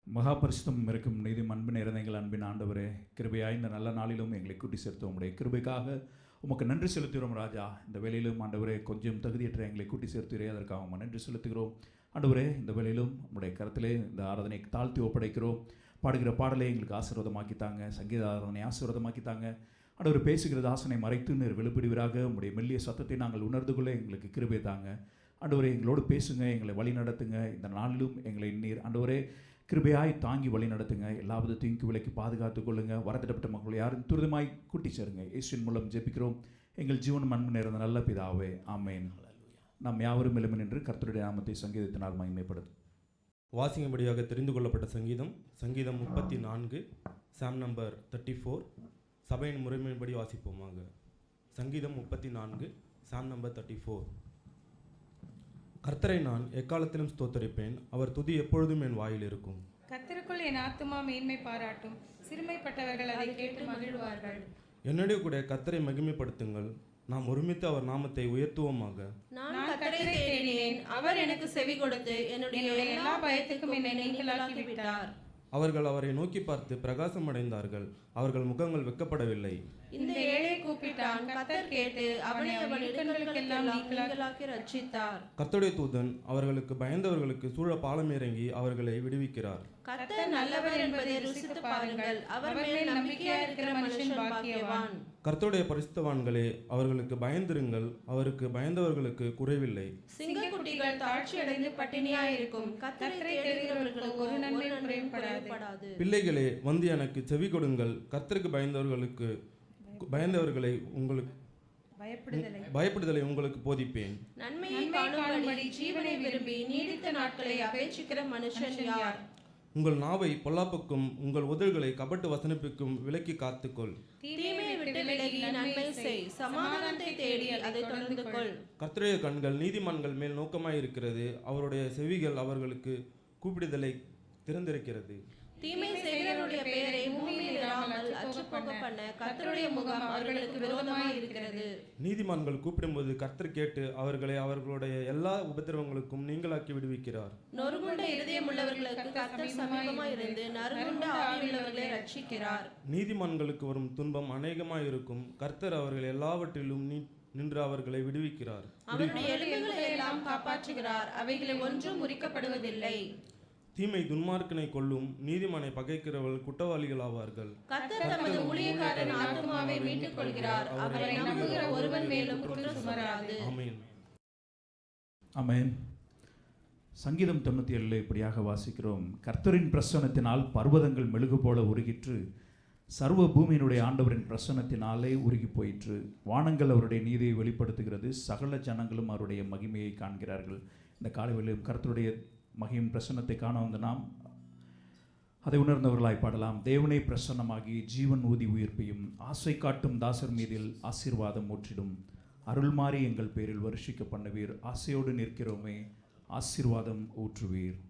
மகாபரிசுத்தம் இருக்கும் நீதியும் அன்பு நிறைந்த எங்கள் அன்பின் ஆண்டவரே, கிருபையாய் இந்த நல்ல நாளிலும் எங்களை கூட்டி சேர்த்து உம்முடைய கிருபைக்காக உமக்கு நன்றி செலுத்துகிறோம் ராஜா. இந்த வேளையிலும் ஆண்டவரே கொஞ்சம் தகுதியற்ற எங்களை கூட்டி சேர்த்துகிறே, அதற்காக உமக்கு நன்றி செலுத்துகிறோம் ஆண்டவரே. இந்த வேளையிலும் உம்முடைய கருத்திலே இந்த ஆராதனை தாழ்த்தி ஒப்படைக்கிறோம். பாடுகிற பாடலை எங்களுக்கு ஆசீர்வாதமாக்கித்தாங்க, சங்கீத ஆராதனை ஆசீர்வாதமாக்கித்தாங்க ஆண்டவர். பேசுகிற தாசனை மறைத்து நீர் வெளிப்படுவீராக. உம்முடைய மெல்லிய சத்தத்தை நாங்கள் உணர்ந்து கொள்ள எங்களுக்கு கிருபை தாங்க ஆண்டவரே. எங்களோடு பேசுங்க, எங்களை வழி நடத்துங்க. இந்த நாளிலும் எங்களை நீர் ஆண்டவரே கிருபையாய் தாங்கி வழி நடத்துங்க. எல்லா விதத்தையும் விலைக்கு பாதுகாத்துக் கொள்ளுங்க. வரத்திடப்பட்ட மக்கள் யாரும் துரிதமாய் கூட்டி சேருங்க. இயேசுவின் மூலம் ஜெபிக்கிறோம் எங்கள் ஜீவன் அன்பு நிறைந்த நல்ல பிதாவே, ஆமேன். நாம் யாவரும் எழுமி நின்று கர்த்தருடைய நாமத்தை சங்கீதத்தினால் மகிமைப்படுது. வாசிக்கும்படியாக தெரிந்து கொள்ளப்பட்ட சங்கீதம் 34, சாம் நம்பர் 34. சபையின் முறைமையின்படி வாசிப்போமாக. சங்கீதம் 34, சாம் நம்பர் 34. கர்த்தரை நான் எக்காலத்திலும் ஸ்தோத்தரிப்பேன், அவர் துதி எப்பொழுதும் என் வாயில் இருக்கும். கர்த்தருக்குள் என் ஆத்துமா மேன்மை பாராட்டும், சிறுமைப்பட்டவர்கள் அதை கேட்டு மகிழ்வார்கள். என்னுடைய கூட கர்த்தரை மகிமைப்படுத்துங்கள், நாம் ஒருமித்து அவர் நாமத்தை உயர்த்துவோமாக. நான் கர்த்தரை தேடினேன், அவர் எனக்கு செவி கொடுத்து என்னுடைய எல்லா பயத்துக்கும் என்னை நீங்களாக்கி விட்டார். அவர்கள் அவரை நோக்கி பார்த்து பிரகாசம் அடைந்தார்கள், அவர்கள் முகங்கள் வெட்கப்படவில்லை. இந்த ஏழை கூப்பிட்டான், கர்த்தர் கேட்டு அவனை அவன் இடுக்கண்களுக்கெல்லாம் நீங்களாக்கி ரட்சித்தார். கர்த்தருடைய தூதன் அவர்களுக்கு பயந்தவர்களுக்கு சூழ பாலம் இறங்கி அவர்களை விடுவிக்கிறார். கர்த்தர் நல்லவர் என்பதை ருசித்து பாருங்கள், அவர் மேல் நம்பிக்கையா இருக்கிற மனுஷன் பாக்கியவான். கர்த்தருடைய பரிசுத்தவான்களே, அவர்களுக்கு பயந்திருங்கள், அவருக்கு பயந்தவர்களுக்கு குறைவில்லை. சிங்கக்குட்டிகள் தாழ்ச்சி அடைந்து பட்டினியாயிருக்கும், கர்த்தரை தேடுகிறவர்களுக்கு ஒரு நன்மை குறைபடாது. பிள்ளைகளே, வந்து எனக்கு செவி கொடுங்கள், கர்த்தருக்கு பயந்தவர்களை உங்களுக்கு பயப்படுதலை உங்களுக்கு போதிப்பேன். நன்மையை காணும்படி ஜீவனை விரும்பி நீடித்த நாட்களை அபேட்சிக்கிற மனுஷன் யார்? உங்கள் நாவை பொல்லாப்புக்கும் உங்கள் உதடுகளை கபட்டு வசனிப்புக்கும் விலக்கி காத்துக்கொள். தீமையை விட்டு விலகி நன்மை செய், சமாதானத்தை தேடி அதை தொடர்ந்து கொள். கர்த்தருடைய கண்கள் நீதிமான்கள் மேல் நோக்கமாயிருக்கிறது, அவருடைய செவிகள் அவர்களுக்கு கூப்பிடுதலை திறந்திருக்கிறது. தீமை செய்கிறவருடைய பெயரை பூமியில் இராமல் அற்றுப்போக பண்ண கர்த்தருடைய முகம் அவர்களுக்கு விரோதமாய் இருக்கிறது. நீதிமான்கள் கூப்பிடும்போது கர்த்தர் கேட்டு அவர்களை அவர்களுடைய எல்லா உபத்திரவங்களுக்கும் நீங்களாக்கி விடுவிக்கிறார். நொறுங்குண்ட இருதயம் உள்ளவர்களுக்கு கர்த்தர் சமீபமாய் இருந்து நறுங்குண்ட ஆவியுள்ளவர்களை ரட்சிக்கிறார். நீதிமான்களுக்கு வரும் துன்பம் அநேகமாயிருக்கும், கர்த்தர் அவர்கள் எல்லாவற்றிலும் நின்று அவர்களை விடுவிக்கிறார். அவருடைய எலும்புகளை எல்லாம் காப்பாற்றுகிறார், அவைகளை ஒன்றும் முறிக்கப்படுவதில்லை. தீமை துன்மார்க்கனை கொல்லும், நீதிமானை பகைக்கிறவர்கள் குற்றவாளிகள் ஆவார்கள். கர்த்தர் தமது ஊழியக்காரன் ஆத்துமாவை மீட்டுக் கொள்கிறார், அவரை நம்புகிற ஒருவன் மேலும் குற்றம் சுமராது. ஆமென். ஆமென். சங்கீதம் 97 இப்படியாக வாசிக்கிறோம். கர்த்தரின் பிரசன்னத்தினால் பர்வதங்கள் மெழுகு போல உருகிற்று, சர்வ பூமியினுடைய ஆண்டவரின் பிரசன்னத்தினாலே உருகி போயிற்று. வானங்கள் அவருடைய நீதியை வெளிப்படுத்துகிறது, சகல ஜனங்களும் அவருடைய மகிமையை காண்கிறார்கள். இந்த காலைவேளையிலும் கர்த்தருடைய மகிமையின் பிரசன்னத்தை காண வந்த நாம் அதை உணர்ந்தவர்களாய் பாடலாம். தேவனை பிரசன்னமாகி ஜீவன் ஊதி உயிர்ப்பையும், ஆசை காட்டும் தாசர் மீதில் ஆசீர்வாதம் ஊற்றிடும், அருள் மாறி எங்கள் பேரில் வருஷிக்க பண்ணுவீர், ஆசையோடு நிற்கிறோமே ஆசீர்வாதம் ஊற்றுவீர்.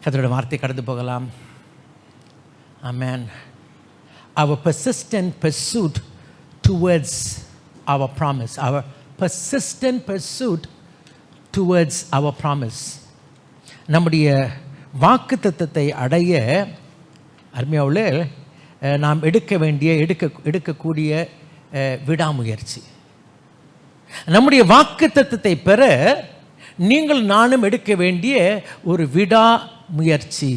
கர்த்தருடைய வார்த்தை கடந்து போகலாம். Amen. Our persistent pursuit towards our promise. Our persistent pursuit towards our promise. நம்முடைய வாக்குத்தத்தத்தை அடைய அருமையாவுல நாம் எடுக்கக்கூடிய விடாமுயற்சி. நம்முடைய வாக்குத்தத்தத்தை பெற நீங்கள் நானும் எடுக்க வேண்டிய ஒரு விடாமுயற்சி.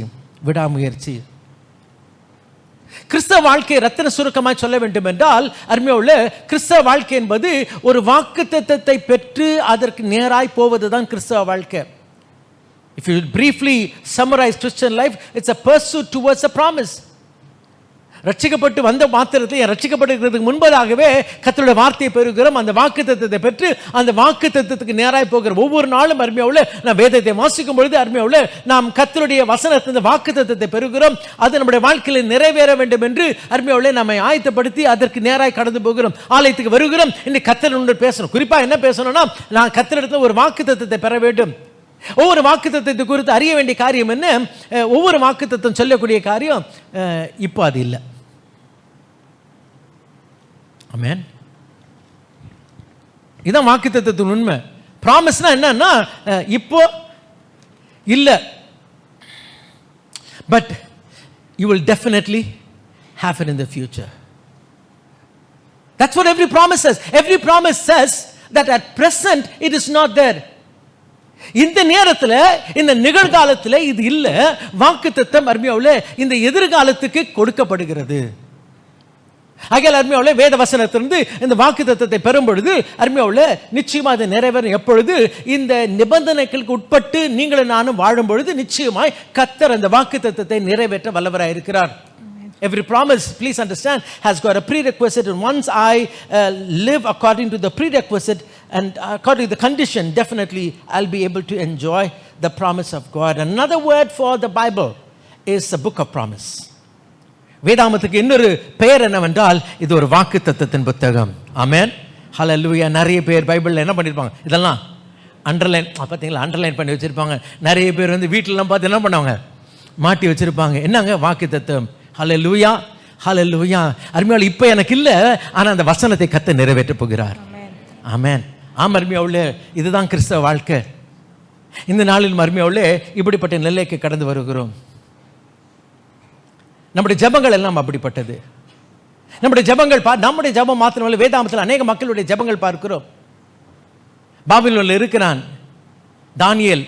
கிறிஸ்தவ வாழ்க்கை ரத்தின சுருக்கமாய் சொல்ல வேண்டும் என்றால் அருமையுள்ள கிறிஸ்தவ வாழ்க்கை என்பது ஒரு வாக்குத்தத்தத்தை பெற்று அதற்கு நேராய் போவதுதான் கிறிஸ்தவ வாழ்க்கை. If you briefly summarize Christian life, it's a pursuit towards a promise. ரட்சிக்கப்பட்டு வந்த மாத்திரத்தில் ரட்சிக்கப்படுகிறதுக்கு முன்பதாகவே கர்த்தருடைய வார்த்தையை பெறுகிறோம். அந்த வாக்குத்தத்தத்தை பெற்று அந்த வாக்குத்தத்தத்துக்கு நேராய் போகிறோம். ஒவ்வொரு நாளும் அருமையாவுல நாம் வேதத்தை வாசிக்கும் பொழுது அருமையாவுல நாம் கர்த்தருடைய வசனத்தின் வாக்குத்தத்தத்தை பெறுகிறோம். அது நம்முடைய வாழ்க்கையில் நிறைவேற வேண்டும் என்று அருமையாவுல நம்மை ஆயத்தப்படுத்தி அதற்கு நேராய் கடந்து போகிறோம். ஆலயத்துக்கு வருகிறோம். இன்னைக்கு கர்த்தரோடு பேசணும். குறிப்பா என்ன பேசணும்னா, நான் கர்த்தரிடத்தில் ஒரு வாக்குத்தத்தத்தை பெற வேண்டும். ஒவ்வொரு வாக்குத்தத்தத்தை குறித்து அறிய வேண்டிய காரியம் என்ன? ஒவ்வொரு வாக்குத்தத்தம் சொல்லக்கூடிய காரியம் இப்போ அது இல்லை. ஆமென். இதான் வாக்குத்தத்தத்தின் உண்மை. ப்ராமிஸ்னா என்னன்னா இப்போ இல்லை, but you will definitely have it in the future. That's what every promise says. Every promise says that at present it is not there. இந்த நேரத்தில் இந்த நிகழ்காலத்தில் இது இல்லை. வாக்குத்தத்தம் அருமையாவுல இந்த எதிர்காலத்துக்கு கொடுக்கப்படுகிறது. ஆகையால் அருமையாவுல வேத வசனத்திலிருந்து இந்த வாக்குத்தத்தத்தை பெறும் பொழுது அருமையாவுல நிச்சயமாக அது நிறைவேறும். எப்பொழுது இந்த நிபந்தனைகளுக்கு உட்பட்டு நீங்களும் நானும் வாழும் பொழுது நிச்சயமாய் கர்த்தர் அந்த வாக்குத்தத்தத்தை நிறைவேற்ற வல்லவராய் இருக்கிறார். Every promise, please understand, has got a prerequisite, and once I live according to the prerequisite and according to the condition, definitely I'll be able to enjoy the promise of God. Another word for the Bible is the book of promise. வேதாமத்துக்கு இன்னொரு பெயர் என்னவென்றால் இது ஒரு வாக்குத்தத்தத்தின் புத்தகம். ஆமென், ஹல்லேலூயா. நிறைய பேர் பைபிளில் என்ன பண்ணியிருப்பாங்க, இதெல்லாம் அண்டர்லைன் பார்த்தீங்களா, அண்டர்லைன் பண்ணி வச்சுருப்பாங்க. நிறைய பேர் வந்து வீட்டிலலாம் பார்த்து என்ன பண்ணுவாங்க, மாட்டி வச்சுருப்பாங்க. என்னங்க வாக்குத்தத்தம். ஹல்லேலூயா, ஹல்லேலூயா. அருமையாவில் இப்போ எனக்கு இல்லை, ஆனால் அந்த வசனத்தை கர்த்தர் நிறைவேற்ற போகிறார். ஆமென். அருமையாவுல இதுதான் கிறிஸ்தவ வாழ்க்கை. இந்த நாளில் அருமையாவுல இப்படிப்பட்ட நிலைக்கு கடந்து வருகிறோம். நம்முடைய ஜெபங்கள் எல்லாம் அப்படிப்பட்டது. நம்முடைய ஜெபங்கள் நம்முடைய ஜெபம் மாத்திரமல்ல, வேதாமத்தில் அநேக மக்களுடைய ஜெபங்கள் பார்க்கிறோம். பாபிலோனில் இருக்கிறான் தானியேல்.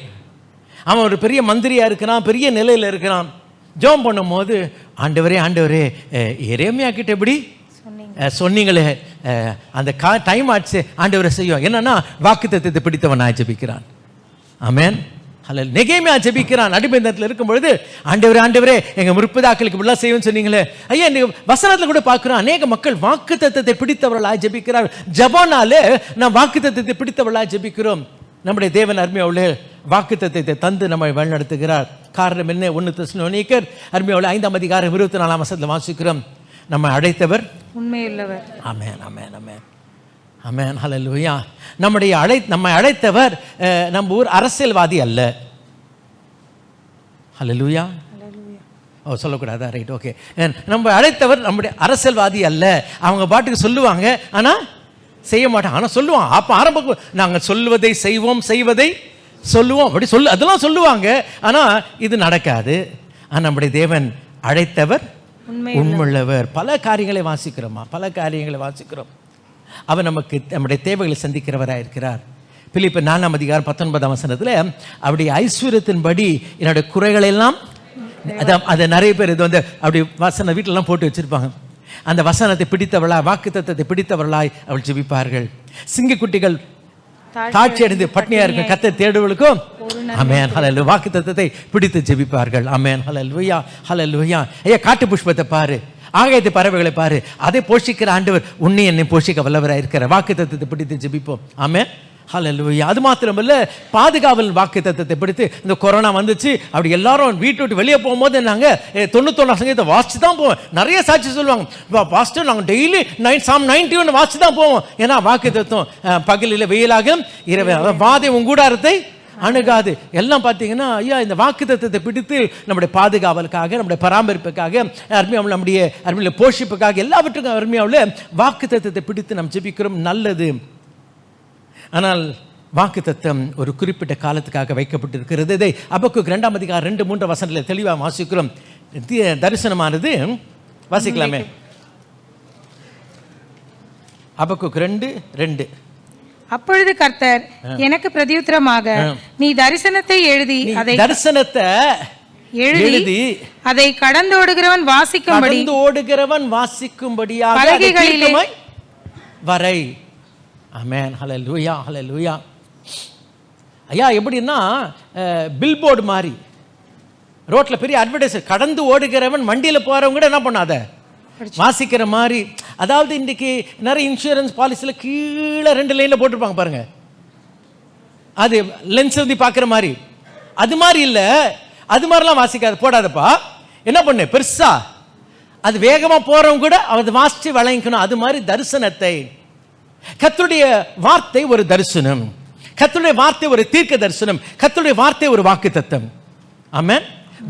அவன் ஒரு பெரிய மந்திரியா இருக்கிறான், பெரிய நிலையில் இருக்கிறான். ஜெபம் பண்ணும் போது ஆண்டவரே ஆண்டவரே எரேமியா கிட்ட எப்படி சொன்னீங்களே, அந்த டைம் ஆச்சு ஆண்டவரை செய்யும். என்னன்னா வாக்குத்தத்தத்தை பிடித்தவன் ஜெபிக்கிறான். ஆமென். அல்ல நெகேமியா ஜெபிக்கிறான். அடிமைத்தனத்தில் இருக்கும் பொழுது ஆண்டவரே ஆண்டவரே எங்க முற்பதாக்களுக்கு இப்படிலாம் செய்யும் சொன்னீங்களே. ஐயா நீங்க வசனத்தில் கூட பார்க்கிறோம், அநேக மக்கள் வாக்குத்தத்தத்தை பிடித்தவர்களாக ஜெபிக்கிறார். ஜெபனாலே நாம் வாக்குத்தத்தத்தை பிடித்தவர்களாக ஜெபிக்கிறோம். நம்முடைய தேவன் அருமையாவுல வாக்குத்தத்தத்தை தந்து நம்மை வழிநடத்துகிறார். காரணம் என்ன? 1 தெசலோனிக்கர் அருமையாவுல 5ஆம் அதிகாரம் 24ஆம் வசனத்தில் வாசிக்கிறோம், நம்ம அழைத்தவர் உண்மையுள்ளவர். ஆமென், ஆமென், ஆமென், ஆமென், ஹல்லேலூயா. நம்மை அழைத்தவர் நம்ம ஊர் அரசியல்வாதி அல்ல. ஹல்லேலூயா. ஓ சொல்லக்கூடாதா? Right, okay. நம்ம அழைத்தவர் நம்முடைய அரசியல்வாதி அல்ல. அவங்க பாட்டுக்கு சொல்லுவாங்க, ஆனால் செய்ய மாட்டாங்க. ஆனால் சொல்லுவாங்க. அப்போ ஆரம்ப நாங்கள் சொல்வதை செய்வோம், செய்வதை சொல்லுவோம், அப்படி அதெல்லாம் சொல்லுவாங்க. ஆனால் இது நடக்காது. ஆனால் நம்முடைய தேவன் அழைத்தவர் உண்மையுள்ளவர். பல காரியங்களை வாசிக்கிறோம். அவர் நமக்கு நம்முடைய தேவைகளை சந்திக்கிறவராக இருக்கிறார். பிலிப்பியர் 4ஆம் அதிகாரம் 19ஆம் வசனத்தில் அப்படி ஐஸ்வர்யத்தின்படி என்னுடைய குறைகள் எல்லாம், அதை நிறைய பேர் இது வந்து அப்படி வசன வீட்டிலலாம் போட்டு வச்சிருப்பாங்க. அந்த வசனத்தை பிடித்தவர்களாய், வாக்குத்தத்தத்தை பிடித்தவர்களாய் அவள் ஜெபிப்பார்கள். சிங்கக்குட்டிகள் தாட்சி அடைந்து பட்னியா இருக்கும் கர்த்தரை தேடுவர்களுக்கும் ஆமென், ஹல்லேலூயா, வாக்குத்தத்தத்தை பிடித்து ஜெபிப்பார்கள். ஆமென், ஹல்லேலூயா, ஹல்லேலூயா. ஐயா காட்டு புஷ்பத்தை பாரு, ஆகாயத்து பறவைகளை பாரு, அதை போஷிக்கிற ஆண்டவர் உன்னை என்னை போஷிக்க வல்லவராக இருக்கிற. வாக்குத்தத்தத்தை பிடித்து ஜெபிப்போம். ஆமென், ஹல்லேலூயா. அது மாத்திரமல்ல, பாதுகாவல் வாக்குத்தத்தத்தை பிடித்து. இந்த கொரோனா வந்துச்சு, அப்படி எல்லாரும் வீட்டை விட்டு வெளியே போகும்போது நாங்கள் 91% வாசிச்சு தான் போவோம். நிறைய சாட்சி சொல்லுவாங்க, பாஸ்டர் நாங்கள் டெய்லி Psalm 91 வாசிச்சு தான் போவோம். ஏன்னா வாக்குத்தத்தம் பகலில் வெயிலாகும், இரவு வாதை உன் கூடாரத்தை அணுகாது. எல்லாம் பார்த்தீங்கன்னா ஐயா இந்த வாக்குத்தத்தத்தை பிடித்து நம்முடைய பாதுகாவலுக்காக, நம்முடைய பராமரிப்புக்காக, நம்முடைய அருமையில் போஷிப்புக்காக, எல்லாவற்றுக்கும் அருமையாவில் வாக்குத்தத்தத்தை பிடித்து நாம் ஜெபிக்கிறோம், நல்லது. ஆனால் வாக்குத்தத்தம் ஒரு குறிப்பிட்ட காலத்துக்காக வைக்கப்பட்டிருக்கிறது. இதை அபக்குக் 2ஆம் அதிகாரம் 2-3 வசனத்தில் தெளிவாக வாசிக்கிறோம். தரிசனமானது வாசிக்கலாமே, அபக்குக் 2:2. அப்பொழுது கர்த்தர் எனக்கு பிரதியுத்தரமாக, நீ தரிசனத்தை எழுதி அதை கடந்தோடுகிறவன் வாசிக்கும்படியாக பலகைகளிலே வரை. ஆமென், ஹல்லேலூயா, ஹல்லேலூயா. ஐயா எப்படின்னா பில்போர்டு மாதிரி ரோட்ல பெரிய அட்வர்டைஸ், கடந்து ஓடுகிறவன் வண்டியில் போறவங்க கூட என்ன பண்ணாத வாசிக்கிற மாதிரி. அதாவது இன்றைக்கு நிறைய இன்சூரன்ஸ் பாலிசியில் கீழே 2 லைனில் போட்டிருப்பாங்க பாருங்க, அது லென்ஸ் வந்து பார்க்குற மாதிரி. அது மாதிரி இல்லை, அது மாதிரிலாம் வாசிக்காது, போடாதப்பா. என்ன பண்ணு, பெருசா அது வேகமாக போறவங்க கூட அதை வாசிச்சு வழங்கிக்கணும். அது மாதிரி தரிசனத்தை, கர்த்தருடைய வார்த்தை ஒரு தரிசனம், கர்த்தருடைய வார்த்தை ஒரு தீர்க்க தரிசனம், கர்த்தருடைய வார்த்தை ஒரு வாக்குத்தத்தம். ஆமென்.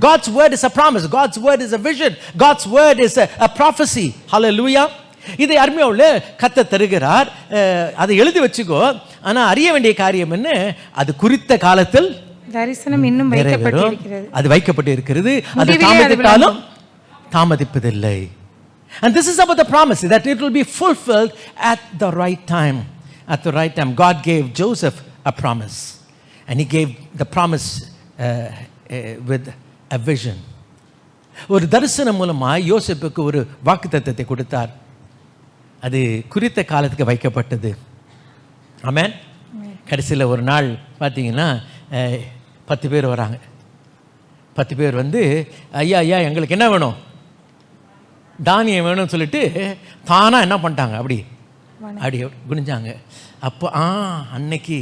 God's word is a promise, God's word is a vision, God's word is a prophecy. Hallelujah. இதை அருமையாவுல கர்த்தர் தருகிறார், அதை எழுதி வச்சுக்கோ. ஆனா அறிய வேண்டிய காரியம் என்ன, அது குறித்த காலத்தில் தரிசனம் இன்னும் வைக்கப்பட்டிருக்கிறது, அது வைக்கப்பட்டிருக்கிறது, அது தாமதித்தாலும் தாமதிப்பதில்லை. And this is about the promise that it will be fulfilled at the right time. At the right time. God gave Joseph a promise, and he gave the promise with a vision. ஒரு தரிசனம் மூலமாக யோசேப்புக்கு ஒரு வாக்குத்தத்தத்தை கொடுத்தார், அது குறித்த காலத்துக்கு வைக்கப்பட்டது. ஆமென். கடைசியில் ஒரு நாள் பார்த்தீங்கன்னா 10 பேர் வராங்க. 10 பேர் வந்து ஐயா ஐயா எங்களுக்கு என்ன வேணும், தானியம் வேணும்னு சொல்லிட்டு தானா என்ன பண்ணிட்டாங்க, அப்படி குனிஞ்சாங்க. அப்போ அன்னைக்கு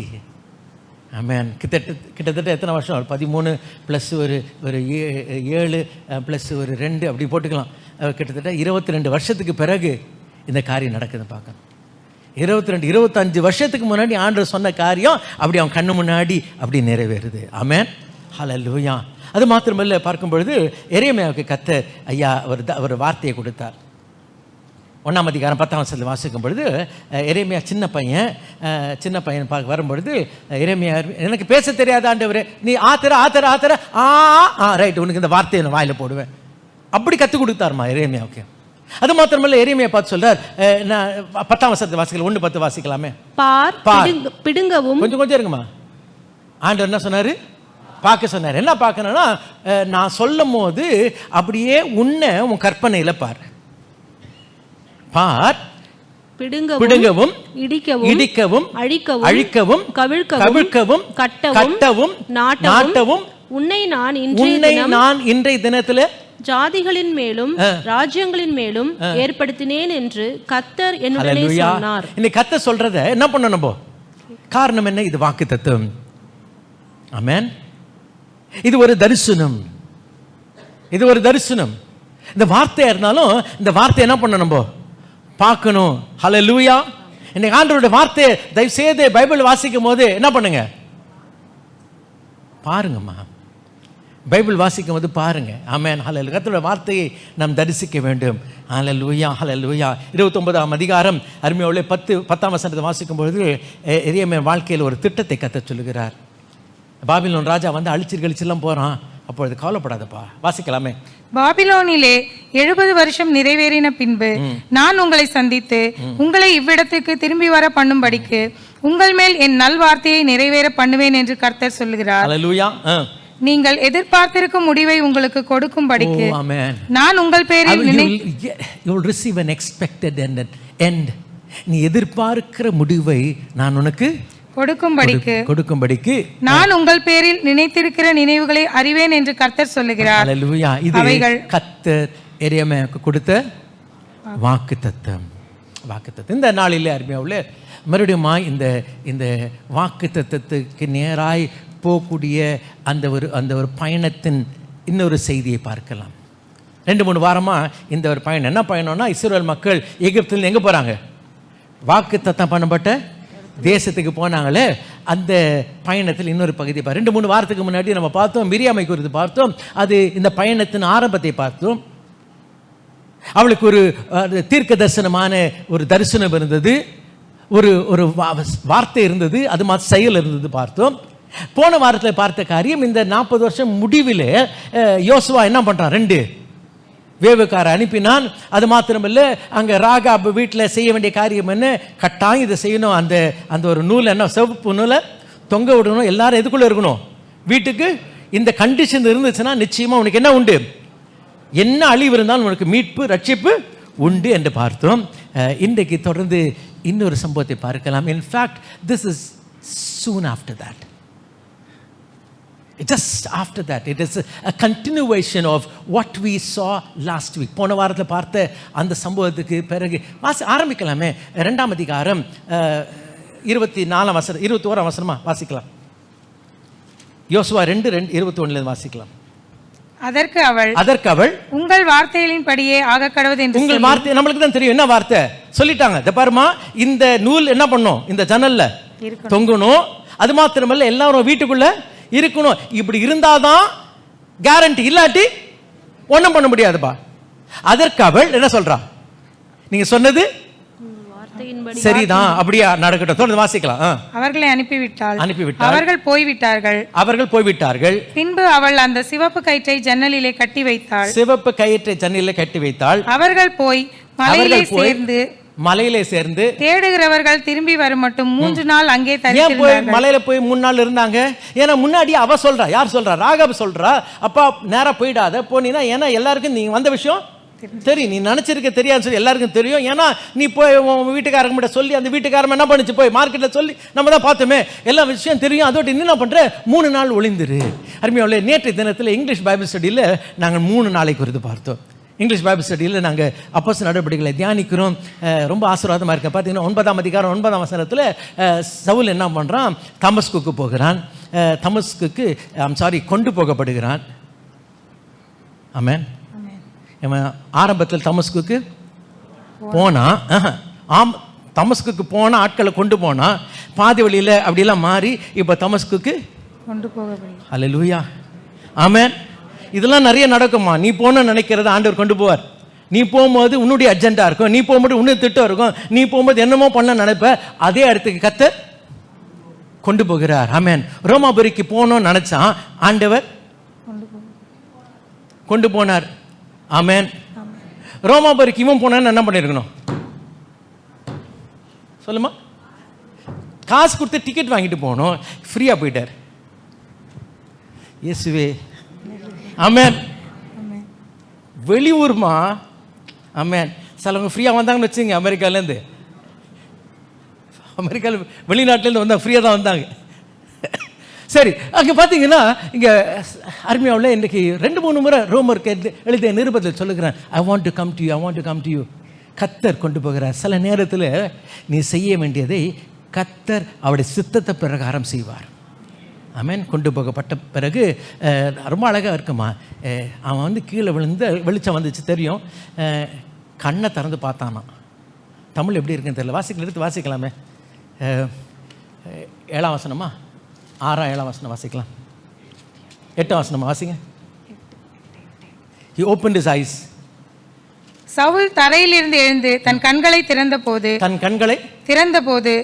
ஆமென், கிட்டத்தட்ட எத்தனை வருஷம், 13 + ஒரு 7 + ஒரு 2 அப்படி போட்டுக்கலாம், கிட்டத்தட்ட 22 வருஷத்துக்கு பிறகு இந்த காரியம் நடக்குது பார்க்கணும். 25 வருஷத்துக்கு முன்னாடி ஆண்டவர் சொன்ன காரியம் அப்படி அவன் கண்ணு முன்னாடி அப்படி நிறைவேறுது. ஆமென், ஹல்லேலூயா. அது மாத்திரமல்ல, பார்க்கும் பொழுது எரேமியாவுக்கு கர்த்தர் ஐயா ஒரு வார்த்தையை கொடுத்தார். 1ஆம் அதிகாரம் 10ஆம் வசனத்தில் வாசிக்கும் பொழுது, எரேமியா சின்ன பையன் பார்க்க வரும்பொழுது, எரேமியா எனக்கு பேச தெரியாத ஆண்டவரே, நீ ஆத்தர ரைட், உனக்கு இந்த வார்த்தையை நான் வாயில போடுவேன், அப்படி கற்றுக் கொடுத்தாருமா எரேமியாவுக்கு. அது மாத்திரமல்ல, எரேமியா பார்த்து சொல்றார், 10ஆம் வசனத்தை வாசிக்கலாம், 1:10 வாசிக்கலாமே. பிடுங்கவும், கொஞ்சம் இருக்குமா, ஆண்டவர் என்ன சொன்னாரு, பார்க்க சொன்னார். என்ன பார்க்கணும்னா, நான் சொல்லும் போது அப்படியே உன்னை உன் கற்பனையில பார், பிடுங்கவும், இடிக்கவும், அழிக்கவும், கவிழ்க்கவும், கட்டவும், நாட்டவும், உன்னை நான் இன்றைய தினத்தில் ஜாதிகளின் மேலும் ராஜ்யங்களின் மேலும் ஏற்படுத்தினேன் என்று கர்த்தர் என்னுடனே சொன்னார். இன்னைக்கு கர்த்தர் சொல்றத என்ன பண்ணணும், காரணம் என்ன, இது வாக்குத்தத்தம். ஆமென். இது ஒரு தரிசனம், இது ஒரு தரிசனம். இந்த வார்த்தையா இருந்தாலும் இந்த வார்த்தை என்ன பண்ணணும், பார்க்கணும். ஹல்லேலூயா. இன்னைக்கு ஆண்டவருடைய வார்த்தை தயவு செய்து பைபிள் வாசிக்கும் போது என்ன பண்ணுங்க, பாருங்கம்மா, பைபிள் வாசிக்கும் போது பாருங்க. ஆமென், ஹல்லேலூயா. கர்த்தருடைய வார்த்தையை நாம் தரிசிக்க வேண்டும். ஹல்லேலூயா, ஹல்லேலூயா. 29ஆம் அதிகாரம் அருமையோட 10ஆம் வசனத்தை வாசிக்கும் பொழுது எரேமியா வாழ்க்கையில் ஒரு திட்டத்தை கர்த்தர் சொல்லுகிறார். பாபிலோன் ராஜா வந்து அழிச்சிலாம் போறான், அப்பொழுது கவலைப்படாதப்பா, வாசிக்கலாமே. பாபிலோனிலே 70 வருஷம் நிறைவேறின பின்பு நான் உங்களை சந்தித்து உங்களை இவ்விடத்துக்கு திரும்பி வர பண்ணும்படிக்கு உங்கள் மேல் என் நல்வார்த்தையை நிறைவேற பண்ணுவேன் என்று கர்த்தர் சொல்லுகிறார். ஹல்லேலூயா. நீங்கள் எதிர்பார்த்திருக்கும் முடிவை உங்களுக்கு கொடுக்கும்படிக்கு நான் உங்கள் பேரில் you will receive an expected end. நீ எதிர்பார்க்கிற முடிவை நான் உனக்கு கொடுக்கும்படிக்கு நான் உங்கள் பேரில் நினைத்திருக்கிற நினைவுகளை அறிவேன் என்று கர்த்தர் சொல்லுகிறார். ஹல்லேலூயா. இது கர்த்தர் எரேமியாவுக்கு கொடுத்த வாக்குத்தத்தம். இந்த நாளிலே அருமையாவுல மறுபடியும் இந்த வாக்குத்தத்தத்துக்கு நேராய் போகக்கூடிய அந்த ஒரு பயணத்தின் இன்னொரு செய்தியை பார்க்கலாம். 2-3 வாரமா இந்த ஒரு பயணம். என்ன பயணம்னா, இஸ்ரவேல் மக்கள் எகிப்திலிருந்து எங்க போறாங்க, வாக்குத்தத்தம் பண்ணப்பட்ட தேசத்துக்கு போனாங்களே அந்த பயணத்தில் இன்னொரு பகுதி 2-3 வாரத்துக்கு முன்னாடி நம்ம பார்த்தோம், மிரியாமை குறித்து பார்த்தோம். அது இந்த பயணத்தின் ஆரம்பத்தை பார்த்தோம். அவளுக்கு ஒரு தீர்க்க தரிசனமான ஒரு தரிசனம் இருந்தது, ஒரு வார்த்தை இருந்தது, அது மாதிரி செயல் இருந்தது பார்த்தோம். போன வாரத்தில் பார்த்த காரியம், இந்த 40 வருஷம் முடிவில் யோசுவா என்ன பண்ணுறான், 2 வேவுக்கார அனுப்பினான். அது மாத்திரமில்லை, அங்கே ராகாப் வீட்டில் செய்ய வேண்டிய காரியம் என்ன, கட்டாயம் இதை செய்யணும். அந்த ஒரு நூல் என்ன, சிவப்பு நூலை தொங்க விடணும், எல்லாரும் எதுக்குள்ளே இருக்கணும், வீட்டுக்கு. இந்த கண்டிஷன் இருந்துச்சுன்னா நிச்சயமாக உனக்கு என்ன உண்டு, என்ன அழிவு இருந்தாலும் உனக்கு மீட்பு ரட்சிப்பு உண்டு என்று பார்த்தோம். இன்றைக்கு தொடர்ந்து இன்னொரு சம்பவத்தை பார்க்கலாம். In fact this is soon after that. Just after that, it is a continuation of what we saw last week. போன வாரத்தில் பார்த்த அந்த சம்பவத்துக்கு பிறகு ஆரம்பிக்கலாமே. 2ஆம் அதிகாரம் 24 வசனம் 21 வசனமா வாசிக்கலாம். யோசுவா 2:21 வாசிக்கலாம். அதற்கு அவள் உங்கள் வார்த்தைகளின்படியே ஆக கடவுது என்று. உங்கள் வார்த்தை நம்மளுக்கு தான் தெரியும் என்ன வார்த்தை சொல்லிட்டாங்க. இத பாருமா, இந்த நூல் என்ன பண்ணும், இந்த ஜன்னல்ல தொங்கணும். அது மாத்திரமல்ல, எல்லாரும் வீட்டுக்குள்ள இருக்கணும். இப்படி இருந்தாதான் கேரண்டி, இல்லாட்டி ஒண்ணும் பண்ண முடியாதுப்பா. அதற்கு அவள் என்ன சொல்றா, நீங்க சொன்னது சரிதான், அப்படியே நடக்கட்டும். தொடர்ந்து வாசிக்கலாம். அவர்களை அனுப்பிவிட்டாள். அவர்கள் போய்விட்டார்கள். பின்பு அவள் அந்த சிவப்பு கயிற்றை ஜன்னலிலே கட்டி வைத்தாள். அவர்கள் போய் மலையிலே சேர்ந்து தேடுகிறவர்கள் திரும்பி வரும் மட்டும் 3 நாள் அங்கே தரித்திருந்தார்கள். மலையில போய் 3 நாள் இருந்தாங்க. ஏன்னா முன்னாடி அவ சொல்றா, யார் சொல்றா, ராகாப் சொல்றா, அப்பா நேரா போயிடாத, போனீங்கன்னா ஏன்னா எல்லாருக்கும் நீங்க வந்த விஷயம் தெரியும், நீ நினைச்சிருக்க தெரியாதுன்னு சொல்லி எல்லாருக்கும் தெரியும். ஏன்னா நீ போய் வீட்டுக்காரங்க கிட்ட சொல்லி, அந்த வீட்டுக்காரன் என்ன பண்ணுச்சு, போய் மார்க்கெட்ல சொல்லி, நம்ம தான் பார்த்தோமே, எல்லா விஷயம் தெரியும். அதோட என்ன பண்ற, 3 நாள் ஒளிந்துரு. அருமையாவே, நேற்று தினத்தில் இங்கிலீஷ் பைபிள் ஸ்டடியில் நாங்கள் 3 நாளைக்கு குறித்து பார்த்தோம். இங்கிலீஷ் பைபிள் ஸ்டடியில் நாங்கள் அப்போஸ்தலர் நடவடிக்கைகளை தியானிக்கிறோம். ரொம்ப ஆசீர்வாதமாக இருக்க. பார்த்தீங்கன்னா 9ஆம் அதிகாரம் 9ஆம் வசனத்தில் சவுல் என்ன பண்ணுறான், தமஸ்குக்கு போகிறான். தமஸ்குக்கு கொண்டு போகப்படுகிறான். ஆமென். ஆரம்பத்தில் தமஸ்குக்கு போனா, தமஸ்குக்கு போன ஆட்களை கொண்டு போனா, பாதி வழியில் அப்படிலாம் மாறி இப்போ தமஸ்குக்கு கொண்டு போகப்படுகிறான். அல்லேலூயா, ஆமென். இதெல்லாம் நிறைய நடக்குமா, நீ போன நினைக்கிறத ஆண்டவர் கொண்டு போவார். நீ போகும்போது உன்னுடைய அஜெண்டா இருக்கும், நீ போகும்போது உன்னுடைய திட்டம் இருக்கும், நீ போகும்போது என்னமோ பண்ண நினைப்ப, அதே இடத்துக்கு கர்த்தர் கொண்டு போகிறார். ஆமென். ரோமாபுரிக்கு போகணும்னு நினைச்சான், ஆண்டவர் கொண்டு போனார். ஆமென். ரோமாபுரிக்கு இவன் போனான்னு என்ன பண்ணிருக்கணும் சொல்லுமா, காசு கொடுத்து டிக்கெட் வாங்கிட்டு போகணும், ஃப்ரீயா போயிட்டார். இயேசுவே, ஆமென். வெளியூர்மா, ஆமென். சிலவங்க ஃப்ரீயாக வந்தாங்கன்னு வச்சுங்க, அமெரிக்காலேருந்து வெளிநாட்டிலேருந்து வந்தாங்க, ஃப்ரீயாக தான் வந்தாங்க. சரி, அங்கே பார்த்தீங்கன்னா இங்கே அருமையாவில் இன்றைக்கி 2-3 முறை ரோமருக்கு எழுதிய நிருபத்தில் சொல்லுகிறேன், I want to come to you, I want to come to you. கர்த்தர் கொண்டு போகிறார். சில நேரத்தில் நீ செய்ய வேண்டியதை கர்த்தர் அவருடைய சித்தத்தை பிரகாரம் செய்வார். ஆமென். கொண்டு போகப்பட்ட பிறகு ரொம்ப அழகாக இருக்குமா, அவன் கீழே விழுந்து வெளிச்சம் வந்துச்சு தெரியும், கண்ணை திறந்து பார்த்தானா. தமிழ் எப்படி இருக்குன்னு தெரியல, எடுத்து வாசிக்கலாமே. 7ஆம் வசனமா, 7ஆம் வசனம் வாசிக்கலாம். 8ஆம் வசனமா வாசிங்க. He opened his eyes. Saul தரையிலிருந்து எழுந்து தன் கண்களை திறந்தபோது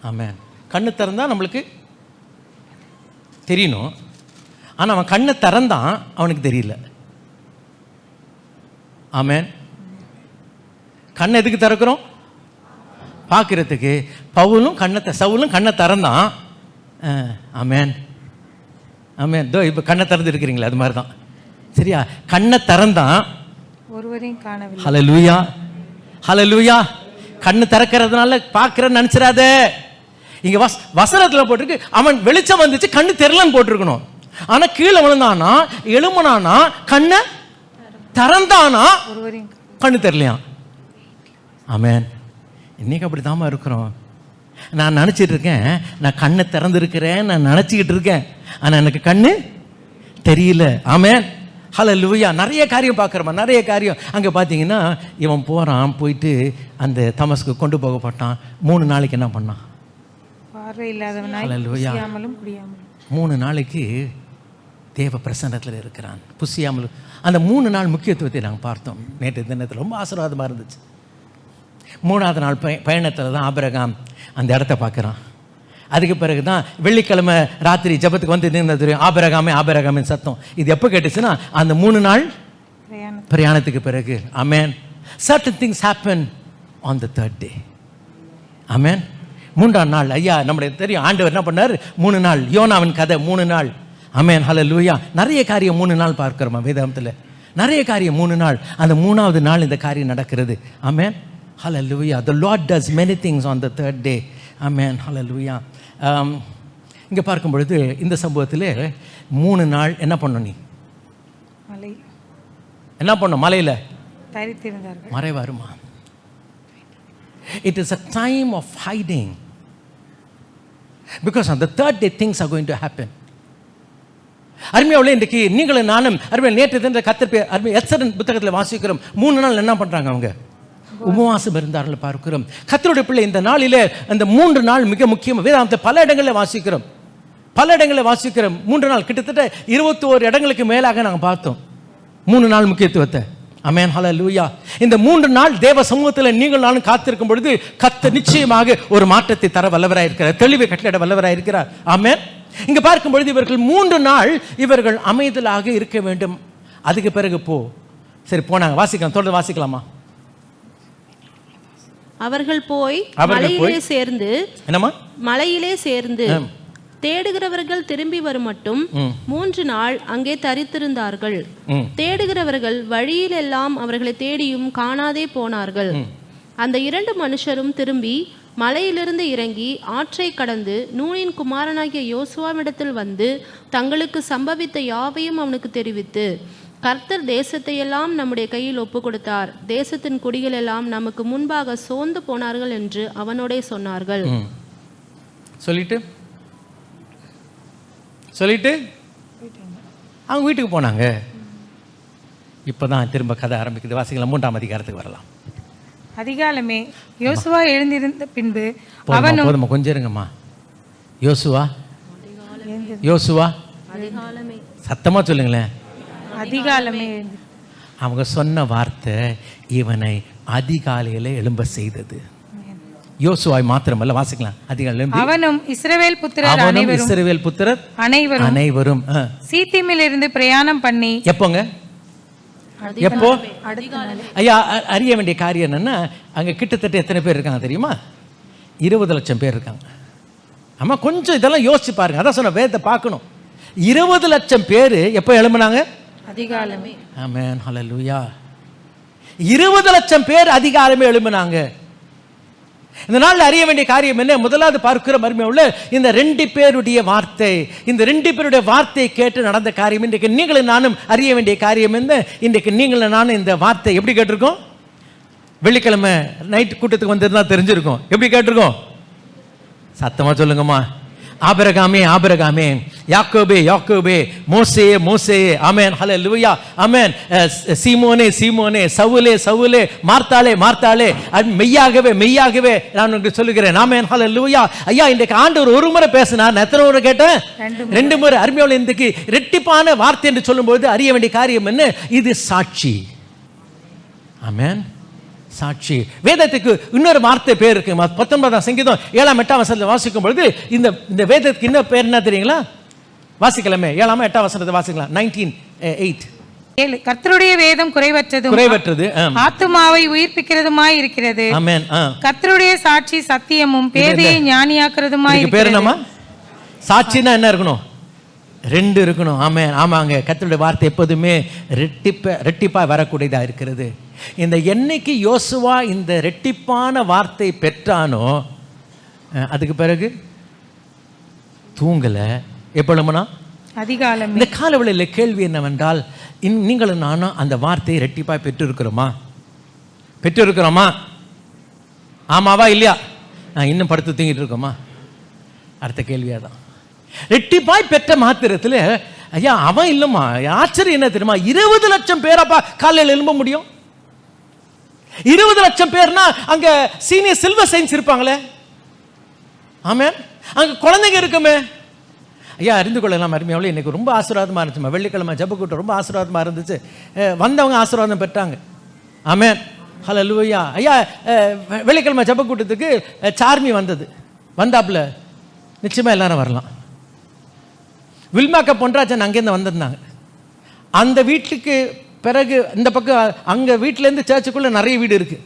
ஆமென். கண்ணு திறந்தா நம்மளுக்கு தெரியணும், ஆனால் அவன் கண்ணை திறந்தான், அவனுக்கு தெரியல. ஆமென். கண்ணை எதுக்கு திறக்கிறோம், பார்க்கறதுக்கு. சவுலும் கண்ணை திறந்தான். ஆமென், ஆமென். இப்போ கண்ணை திறந்து இருக்கிறீங்களா, அது மாதிரி தான். சரியா, கண்ணை திறந்தான், ஒருவரையும் காணவில்லை. ஹல்லேலூயா, ஹல்லேலூயா. கண்ணு திறக்கிறதுனால பார்க்கிறேன்னு நினைச்சிடாத. இங்க வசனத்துல போட்டிருக்கு, அவன் வெளிச்சம் வந்துச்சு, கண்ணு தெரியலன்னு போட்டிருக்கணும். ஆனா கீழே விழுந்தானா, எழும்புனானா, கண்ணை திறந்தானா, கண்ணு தெரியலையா. ஆமென். இன்னைக்கு அப்படித்தாம இருக்கிறோம். நான் நினைச்சிட்டு இருக்கேன், நான் கண்ணை திறந்து இருக்கிறேன், நான் நினைச்சுக்கிட்டு இருக்கேன், ஆனா எனக்கு கண்ணு தெரியல. ஆமென். ஹல்லேலூயா. நிறைய காரியம் பார்க்குறோமா, நிறைய காரியம். அங்கே பார்த்தீங்கன்னா இவன் போயிட்டு அந்த தமஸ்க்கு கொண்டு போகப்பட்டான். 3 நாளைக்கு என்ன பண்ணான்? பார்வை இல்லாதவனாய் ஹல்லேலூயா. புசியாமலும் குடியாமலும். 3 நாளைக்கு தேவ பிரசன்னத்தில் இருக்கிறான், புசியாமலும். அந்த 3 நாள் முக்கியத்துவத்தை நாங்கள் பார்த்தோம் நேற்று தினத்தில். ரொம்ப ஆசீர்வாதமாக இருந்துச்சு. 3ஆவது நாள் பயணத்தில் தான் ஆபிரகாம் அந்த இடத்த பார்க்குறான். அதுக்கு பிறகு தான் வெள்ளிக்கிழமை ராத்திரி ஜபத்துக்கு வந்து நின்று தெரியும், ஆபிரகாமின் சத்தம். இது எப்போ கேட்டுச்சுன்னா அந்த 3 நாள் பிரயாணத்துக்கு பிறகு. ஆமென். certain things happen on the 3rd day. ஆமென். 3ஆம் நாள் ஐயா நம்முடைய தெரியும் ஆண்டவர் என்ன பண்ணார்? 3 நாள். யோனாவின் கதை 3 நாள். ஆமென். ஹல்லேலூயா. நிறைய காரியம் 3 நாள் பார்க்கிறோமா வேதாகமத்தில், நிறைய காரியம் 3 நாள். அந்த 3ஆவது நாள் இந்த காரியம் நடக்கிறது. ஆமென். ஹல்லேலூயா. the Lord does many things on the 3rd day. ஆமென். ஹல்லேலூயா. இங்கே பார்க்கும் பொழுது இந்த சம்பவத்தில் 3 நாள் என்ன பண்ணணும்? நீ மலை என்ன பண்ணும்? மலையில் தரித்திருந்தார்கள். மறை வருமா? It is a time of hiding, because on the 3rd day things are going to happen. அருமையாவில் இன்றைக்கு நீங்களும் நானும் அருமையாக நேற்று தின கத்தர் அருமை எஸ்தரின் புத்தகத்தில் வாசிக்கிறோம். 3 நாள் என்ன பண்ணுறாங்க? அவங்க உபவாசம் இருந்தார்கள் பார்க்கிறோம். கர்த்தருடைய பிள்ளை இந்த நாளிலே அந்த 3 நாள் மிக முக்கியம். வேதாந்தத்தில் பல இடங்களில் வாசிக்கிறோம், 3 நாள் கிட்டத்தட்ட 21 இடங்களுக்கு மேலாக நாங்கள் பார்த்தோம் 3 நாள் முக்கியத்துவத்தை. ஆமென். ஹல்லேலூயா. இந்த 3 நாள் தேவ சமூகத்தில் நீங்கள் நானும் காத்திருக்கும் பொழுது கர்த்தர் நிச்சயமாக ஒரு மாற்றத்தை தர வல்லவராக இருக்கிறார், தெளிவை கட்டளையிட வல்லவராக இருக்கிறார். ஆமென். இங்க பார்க்கும் பொழுது இவர்கள் 3 நாள் இவர்கள் அமைதலாக இருக்க வேண்டும். அதுக்கு பிறகு சரி போனாங்க. வாசிக்கலாம், தொடர்ந்து வாசிக்கலாமா? அவர்கள் போய் மலையிலே சேர்ந்து என்னம்மா? மலையிலே சேர்ந்து தேடுகிறவர்கள் திரும்பி வரும் மட்டும் 3 நாள் அங்கே தரித்திருந்தார்கள். தேடுகிறவர்கள் வழியில் எல்லாம் அவர்களை தேடியும் காணாதே போனார்கள். அந்த 2 மனுஷரும் திரும்பி மலையிலிருந்து இறங்கி ஆற்றை கடந்து நூனின் குமாரனாகிய யோசுவாவிடத்தில் வந்து தங்களுக்கு சம்பவித்த யாவையும் அவனுக்கு தெரிவித்து, கர்த்தர் தேசத்தை எல்லாம் நம்முடைய கையில் ஒப்பு கொடுத்தார், தேசத்தின் குடிகள் எல்லாம் நமக்கு முன்பாக சோர்ந்து போனார்கள் என்று அவனோடே சொன்னார்கள். சொல்லிட்டு அவங்க வீட்டுக்கு போனாங்க. இப்பதான் திரும்ப கதை ஆரம்பிக்குது. வாசிக்கலாம், 3ஆம் அதிகாரத்துக்கு வரலாம். அதிகாலமே யோசுவா எழுந்திருந்த பின்பு போதுமா கொஞ்சம் இருங்கம்மா. யோசுவா சத்தமா சொல்லுங்களேன். அதிகாலமே அவங்க சொன்ன வார்த்தை இவனை அதிகாலையில எழும்ப செய்தது. யோசுவாய் மாத்திரமல்ல, வாசிக்கலாம். அதிகாலை அவனும் இஸ்ரவேல் புத்திரர் அனைவரும் சீத்திமில் இருந்து பிரயாணம் பண்ணி. எப்போ ஐயா அறிய வேண்டிய காரியம் என்னன்னா, அங்க கிட்டத்தட்ட எத்தனை பேர் இருக்காங்க தெரியுமா? 20 லட்சம் பேர் இருக்காங்க. ஆமா, கொஞ்சம் இதெல்லாம் யோசிச்சு பாருங்க. அதான் சொன்ன வேதத்தை பார்க்கணும். 20 லட்சம் பேர் எப்போ எழும்புனாங்க? அதிகாலமே. ஆமென். ஹல்லேலூயா. 20 லட்சம் பேர் அதிகாலமே எழும்புனாங்க. இந்த நாள் அறிய வேண்டிய காரியம் என்ன? முதலாவது பார்க்கிற மர்மம் உள்ள இந்த 2 பேருடைய வார்த்தை. இந்த 2 பேருடைய வார்த்தையை கேட்டு நடந்த காரியம். இன்றைக்கு நீங்களும் நானும் அறிய வேண்டிய காரியம் என்ன? இன்றைக்கு நீங்களும் நானும் இந்த வார்த்தை எப்படி கேட்டிருக்கோம்? வெள்ளிக்கிழமை நைட் கூட்டத்துக்கு வந்திருந்தா தெரிஞ்சிருக்கும். எப்படி கேட்டிருக்கோம்? சத்தமா சொல்லுங்கம்மா. ஆபிரகாமே ஆபிரகாமே, யாக்கோபே யாக்கோபே, மோசே மோசே. ஆமென். ஹல்லேலூயா. ஆமென். சீமோனே சீமோனே, சவுலே சவுலே, மார்த்தாளே மார்த்தாளே, மெய்யாகவே மெய்யாகவே நான் உங்களுக்கு சொல்லுகிறேன். ஆமென். ஹல்லேலூயா. ஐயா இன்றைக்கு ஆண்டவர் ஒரு முறை பேசினார், நான் எத்தனை முறை கேட்டேன்? 2 முறை. அருமையோடு இன்றைக்கு இரட்டிப்பான வார்த்தை என்று சொல்லும்போது அறிய வேண்டிய காரியம் என்ன? இது சாட்சி. ஆமென். சாட்சி. வேதத்துக்கு இன்னொரு வார்த்தை பேர் இருக்கு. 19ஆம் சங்கீதம் 7ஆம் 8ஆம் வசனத்தை வாசிக்கும் பொழுது இந்த வேதத்துக்கு இன்னொரு பேர் என்ன தெரியுங்களா? வாசிக்கலாமே. 7ஆம் 8ஆம் வசனத்தை வாசிக்கலாம். 19:8. கர்த்தருடைய வேதம் குறைவற்றது, ஆத்துமாவை உயிர்ப்பிக்கிறதுமாய் இருக்கிறது. ஆமென். கர்த்தருடைய சாட்சி சத்தியமும் பேதையை ஞானியாக்குறதுமாய் இருக்கிறது. பேர் என்னமா? சாட்சினா என்ன இருக்கணும்? 2 இருக்கணும். ஆமென். ஆமாங்க. கர்த்தருடைய வார்த்தை எப்போதுமே ரெட்டிப்பா வரக்கூடியதா இருக்கிறது. இந்த என்னைக்கு யோசுவா இந்த ரெட்டிப்பான வார்த்தை பெற்றானோ அதுக்கு பிறகு தூங்கல. எப்பொழுதுனா அதிகாலம். இந்த காலவெளியில் கேள்வி என்னவென்றால், நீங்களும் நானும் அந்த வார்த்தையை ரெட்டிப்பாய் பெற்றிருக்கிறோமா? ஆமாவா இல்லையா? நான் இன்னும் படுத்து தூங்கிட்டு இருக்கோமா? அடுத்த கேள்வியா தான். ரெட்டிப்பாய் பெற்ற மாத்திரத்தில் ஐயா அவன் இல்லைம்மா, ஆச்சரியம் என்ன தெரியுமா, 20 லட்சம் பேரப்பா காலையில் எழும்ப முடியும். 20 லட்சம் பேர்னா அங்க சீனியர் சில்வர் சயின்ஸ் இருப்பாங்களே, ஆமென், அங்க குழந்தைங்க இருக்குமே. ஐயா அறிந்து கொள்ளலாம் அருமையாவில், இன்னைக்கு ரொம்ப ஆசீர்வாதமாக இருந்துச்சுமா. வெள்ளிக்கிழமை ஜெப கூட்டம் ரொம்ப ஆசீர்வாதமாக இருந்துச்சு. வந்தவங்க ஆசீர்வாதம் பெற்றாங்க. ஆமென், ஹல்லேலூயா. ஐயா வெள்ளிக்கிழமை ஜெப கூட்டத்துக்கு சார்மி வந்தது, வந்தாப்புல நிச்சயமாக எல்லாரும் வரலாம். வில்மாக்க பொன்ராஜன் அங்கேருந்து வந்திருந்தாங்க. அந்த வீட்டுக்கு பிறகு இந்த பக்கம் அங்கே வீட்டிலேருந்து சர்ச்சுக்குள்ளே நிறைய வீடு இருக்கு.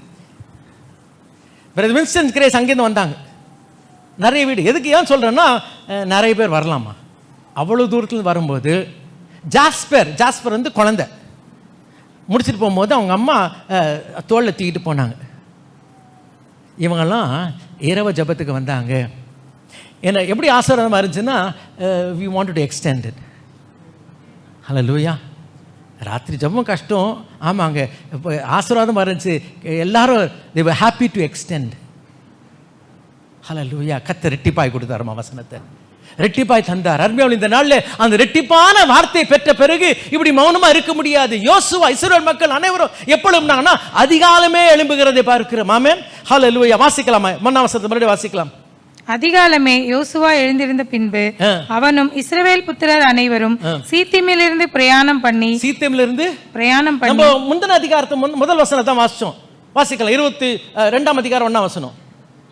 பிரதர் வின்ஸ்டன் கிரேஸ் அங்கேருந்து வந்தாங்க, நிறைய வீடு. எதுக்கு ஏன் சொல்கிறேன்னா, நிறைய பேர் வரலாமா. அவ்வளோ தூரத்துலேருந்து வரும்போது ஜாஸ்பர் வந்து குழந்தை முடிச்சுட்டு போகும்போது அவங்க அம்மா தோளில் தூக்கிட்டு போனாங்க. இவங்கெல்லாம் இரவு ஜபத்துக்கு வந்தாங்க. ஏன்னா எப்படி ஆசீர்வாதமாக இருந்துச்சுன்னா, we wanted to extend it. ஹல்லேலூயா. ராத்திரி ஜபம் கஷ்டம், ஆமாங்க, இப்போ ஆசீர்வாதமாக இருந்துச்சு. எல்லாரும் they were happy to extend. ஹல்லேலூயா. கர்த்தர் ரெட்டிப்பாய் கொடுத்தாருமா, வசனத்தை ரெட்டிப்பாய் தந்தார். அருமையாவில் இந்த நாளில் அந்த ரெட்டிப்பான வார்த்தையை பெற்ற பிறகு இப்படி மௌனமா இருக்க முடியாது. யோசுவா இஸ்ரவேல் மக்கள் அனைவரும் எப்பொழுதுனா அதிகாலமே எழும்புகிறதை பார்க்கிறோம். ஆமென், ஹல்லேலூயா. வாசிக்கலாமா, 1ஆம் வசனத்தை மறுபடியும் வாசிக்கலாம். அதிகாலமே யோசுவா எழுந்திருந்த பின்பு அவனும் இஸ்ரவேல் புத்திரர் அனைவரும் சீத்திமிலிருந்து பிரயாணம் பண்ணி நம்ம முந்தின அதிகாரத்தை முதல் வசனத்தை வாசிச்சோம். வாசிக்கலாம். 22ஆம் அதிகாரம் 1ஆம் வசனம்.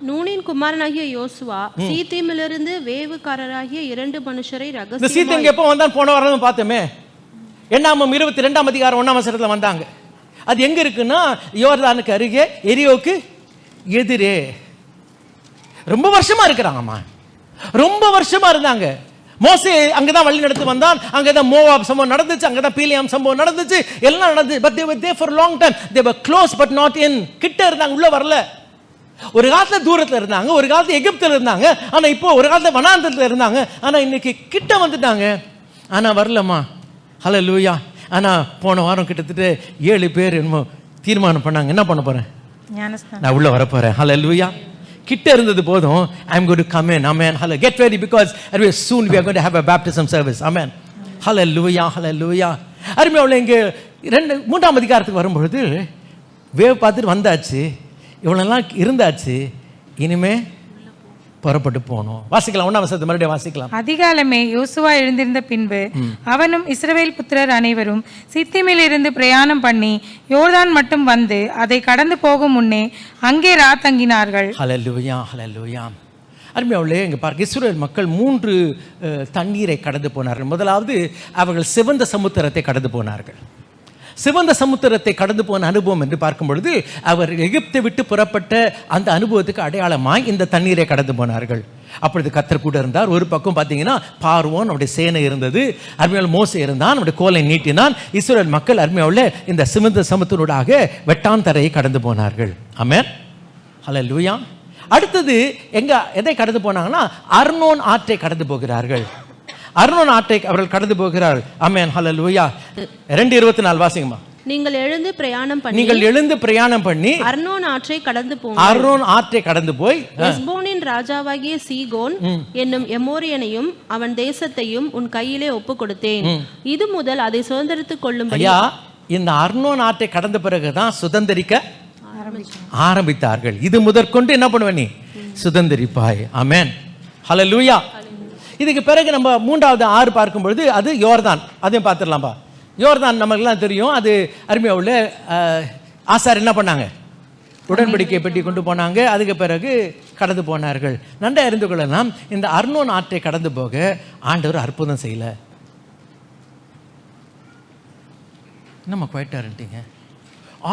நூனின் குமாரனாகிய யோசுவா சீத்தீமிலிருந்து வேவுக்காரராகிய 2 மனுஷரை இந்த ரகசியமாய் சீத்தீம் எப்போ வந்தான் போன வாரம் பார்த்தோமே. என்னாமம் 22ஆம் அதிகாரம் 1ஆம் வசனத்துல வந்தாங்க. அது எங்க இருக்குன்னா, யோர்தானுக்கு அருகே எரியோக்கு எதிரே. ரொம்ப வருஷமா இருக்கிறாங்கம்மா, ரொம்ப வருஷமா இருந்தாங்க. மோசே அங்கதான் வழி நடத்தி வந்தான். அங்கதான் மோவாப் சம்பவம் நடந்துச்சு, அங்கதான் பீலியாம் சம்பவம் நடந்துச்சு, எல்லாம் நடந்துச்சு. But they were there for a long time. They were close but not in. கிட்ட இருந்தாங்க, உள்ள வரல. ஒரு காலத்துல தூரத்துல இருந்தாங்க, ஒரு காலத்துல எகிப்துல இருந்தாங்க, ஆனா இப்போ ஒரு காலத்துல வனாந்தரத்துல இருந்தாங்க, ஆனா இன்னைக்கு கிட்ட வந்துட்டாங்க, ஆனா வரலம்மா. ஹல்லேலூயா. ஆனா போன வாரம் கிட்டத்தட்ட 7 பேர் என்னமோ தீர்மானம் பண்ணாங்க, என்ன பண்ண போறேன், நான் உள்ள வர போறேன். ஹல்லேலூயா. கிட்ட இருந்தது போதும். I am going to come in. Amen. Hallelujah. Get ready because soon we are going to have a baptism service. Amen. Hallelujah. Hallelujah. அருமையானவர்களே, இங்கே 3ஆம் அதிகாரத்துக்கு வரும்பொழுது வேவ் பார்த்துட்டு வந்தாச்சு, இவனெல்லாம் இருந்தாச்சு, இனிமே புறப்பட்டு போகணும். வாசிக்கலாம். 1ஆம் வசனத்தை மறுபடியும் வாசிக்கலாம். அதிகாலமே யோசுவா எழுந்திருந்த பின்பு அவனும் இஸ்ரவேல் புத்திரர் அனைவரும் சித்திமிலிருந்து பிரயாணம் பண்ணி யோர்தான் மட்டும் வந்து அதை கடந்து போகும் முன்னே அங்கே ராத்தங்கினார்கள். ஹல்லேலூயா. ஹல்லேலூயா. அருமையானவர்களே, இங்கே பார்க்க இஸ்ரவேல் மக்கள் 3 தண்ணீரை கடந்து போனார்கள். முதலாவது அவர்கள் சிவந்த சமுத்திரத்தை கடந்து போனார்கள். சிவந்த சமுத்திரத்தை கடந்து போன அனுபவம் என்று பார்க்கும் பொழுது அவர் எகிப்தை விட்டு புறப்பட்ட அந்த அனுபவத்துக்கு அடையாளமாய் இந்த தண்ணீரை கடந்து போனார்கள். அப்பொழுது கர்த்தர் கூட இருந்தார். ஒரு பக்கம் பார்த்தீங்கன்னா பார்வோன் அவருடைய சேனை இருந்தது, அருமையால் மோசே இருந்தான், அவருடைய கோலை நீட்டினான். இஸ்ரவேல் மக்கள் அருமையாவில் இந்த சிவந்த சமுத்திரூடாக வெட்டாந்தரையை கடந்து போனார்கள். ஆமென். ஹல்லேலூயா. அடுத்தது எதை கடந்து போனாங்கன்னா, அர்னோன் ஆற்றை கடந்து போகிறார்கள். அர்னோன் ஆற்றை அவர்கள் கடந்து போகிறார்கள். ஆமென். ஹல்லேலூயா. 2:24 வாசிங்கம்மா. நீங்கள் எழுந்து பிரயாணம் பண்ணி அர்னோன் ஆற்றை கடந்து போங்கள். அர்னோன் ஆற்றை கடந்து போய் எஸ்போனின் ராஜாவாகிய சீகோன் என்னும் எமோரியனையும் அவன் தேசத்தையும் உன் கையிலே ஒப்பு கொடுத்தேன். இது முதல் அதை சுதந்திரித்துக் கொள்ளும்படி. ஐயா, இந்த அர்னோன் ஆற்றை கடந்த பிறகுதான் சுதந்திரிக்க ஆரம்பித்தார்கள். இது முதற்கொண்டு என்ன பண்ணுவ நீ, சுதந்திரிப்பாய். ஆமென். ஹல்லேலூயா. இதுக்கு பிறகு நம்ம 3வது ஆறு பார்க்கும் பொழுது அது யோர்தான். அதையும் பார்த்துடலாம்பா. யோர்தான் நமக்கெல்லாம் தெரியும். அது அருமையாக உள்ள ஆசார் என்ன பண்ணாங்க, உடன்படிக்கை பெட்டி கொண்டு போனாங்க. அதுக்கு பிறகு கடந்து போனார்கள். நன்றாக அறிந்து கொள்ளலாம், இந்த அர்னோன் ஆற்றை கடந்து போக ஆண்டவர் அற்புதம் செய்யல. நம்ம குவைட்டாருட்டீங்க,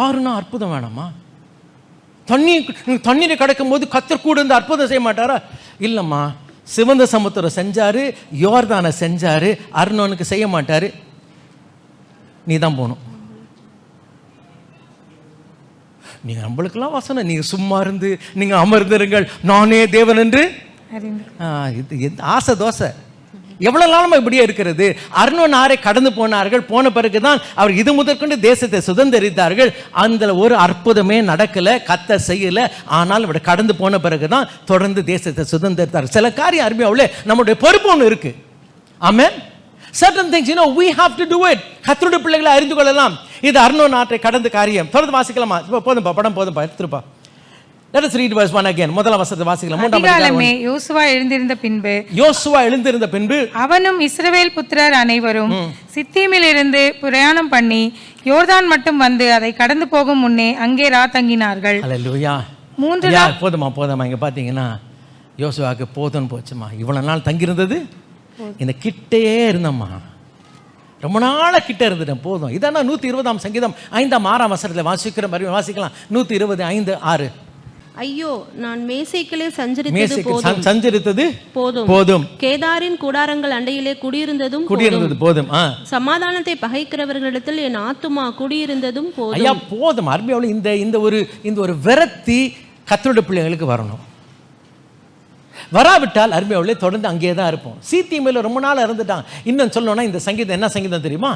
ஆறுனா அற்புதம் வேணாமா? தண்ணீரை கடக்கும் போது கர்த்தர் கூட இருந்து அற்புதம் செய்ய மாட்டாரா? இல்லைம்மா, சிவந்த சமுத்திரம் செஞ்சாரு, யோர்தானை செஞ்சாரு, அர்னோனுக்கு செய்ய மாட்டாரு. நீ தான் போகணும். நீங்க நம்மளுக்கெல்லாம் வசனம், நீங்க சும்மா இருந்து நீங்க அமர்ந்திருங்கள், நானே தேவன் என்று. இது ஆசை தோசை. எவ்வளவு நாளும் இப்படியே இருக்கிறது. அர்னோன் ஆறை கடந்து போனார்கள். போன பிறகுதான் அவர் இது முதற்கொண்டு தேசத்தை சுதந்திரித்தார்கள். அந்த ஒரு அற்புதமே நடக்கல, கர்த்தர் செய்யல. ஆனால் இப்படி கடந்து போன பிறகுதான் தொடர்ந்து தேசத்தை சுதந்திரித்தார். சில காரியம் அருமையாவுல நம்முடைய பொறுப்பு ஒன்று இருக்கு. ஆமென். Certain things, we have to do it. கர்த்தருடைய பிள்ளைகளை அறிந்து கொள்ளலாம். இது அர்னோன் ஆற்றை கடந்த காரியம். தொடர்ந்து வாசிக்கலாமா? போதும்பா, படம் போதும்பா, எடுத்துருப்பா. Let us read verse 1 again. முதலாம் வசனத்தை வாசிக்கலாம். அதிகாலமே யோசுவா எழுந்திருந்த பின்பு அவனும் இஸ்ரவேல் புத்திரர் அனைவரும் சித்தீமிலிருந்து பிரயாணம் பண்ணி யோர்தான் மட்டும் வந்து அதை கடந்து போகும் முன்னே அங்கே தங்கினார்கள். அல்லேலூயா. 3 நாள் போதுமா இங்க பாத்தீங்கன்னா யோசுவாக்கு போதும்னு போச்சுமா. இவ்வளவு நாள் தங்கியிருந்தது இந்த கிட்டையே இருந்தம்மா. ரொம்ப நாளா கிட்ட இருந்துட்டேன், போதும். இதானா 120 சங்கீதம் 5-6 வசனத்துல வாசிக்கிற மாதிரி வாசிக்கலாம். 120:5-6. ஐயோ, நான் மேசேக்கிலே சஞ்சரித்தது போதும். கேதாரின் கூடாரங்கள் அண்டையிலே குடியிருந்ததும் போதும். சமாதானத்தை பகைக்கிறவர்களிடத்தில் என் ஆத்துமா குடியிருந்ததும் போதும். ஐயா போதும். அருமையாவில் இந்த ஒரு விரக்தி கர்த்தருடைய பிள்ளைகளுக்கு வரணும். வராவிட்டால் அருமையாவிலே தொடர்ந்து அங்கேயே தான் இருப்போம். சீத்தியமையில் ரொம்ப நாள் இருந்துட்டாங்க. இன்னும் சொல்லணும்னா இந்த சங்கீதம் என்ன சங்கீதம் தெரியுமா?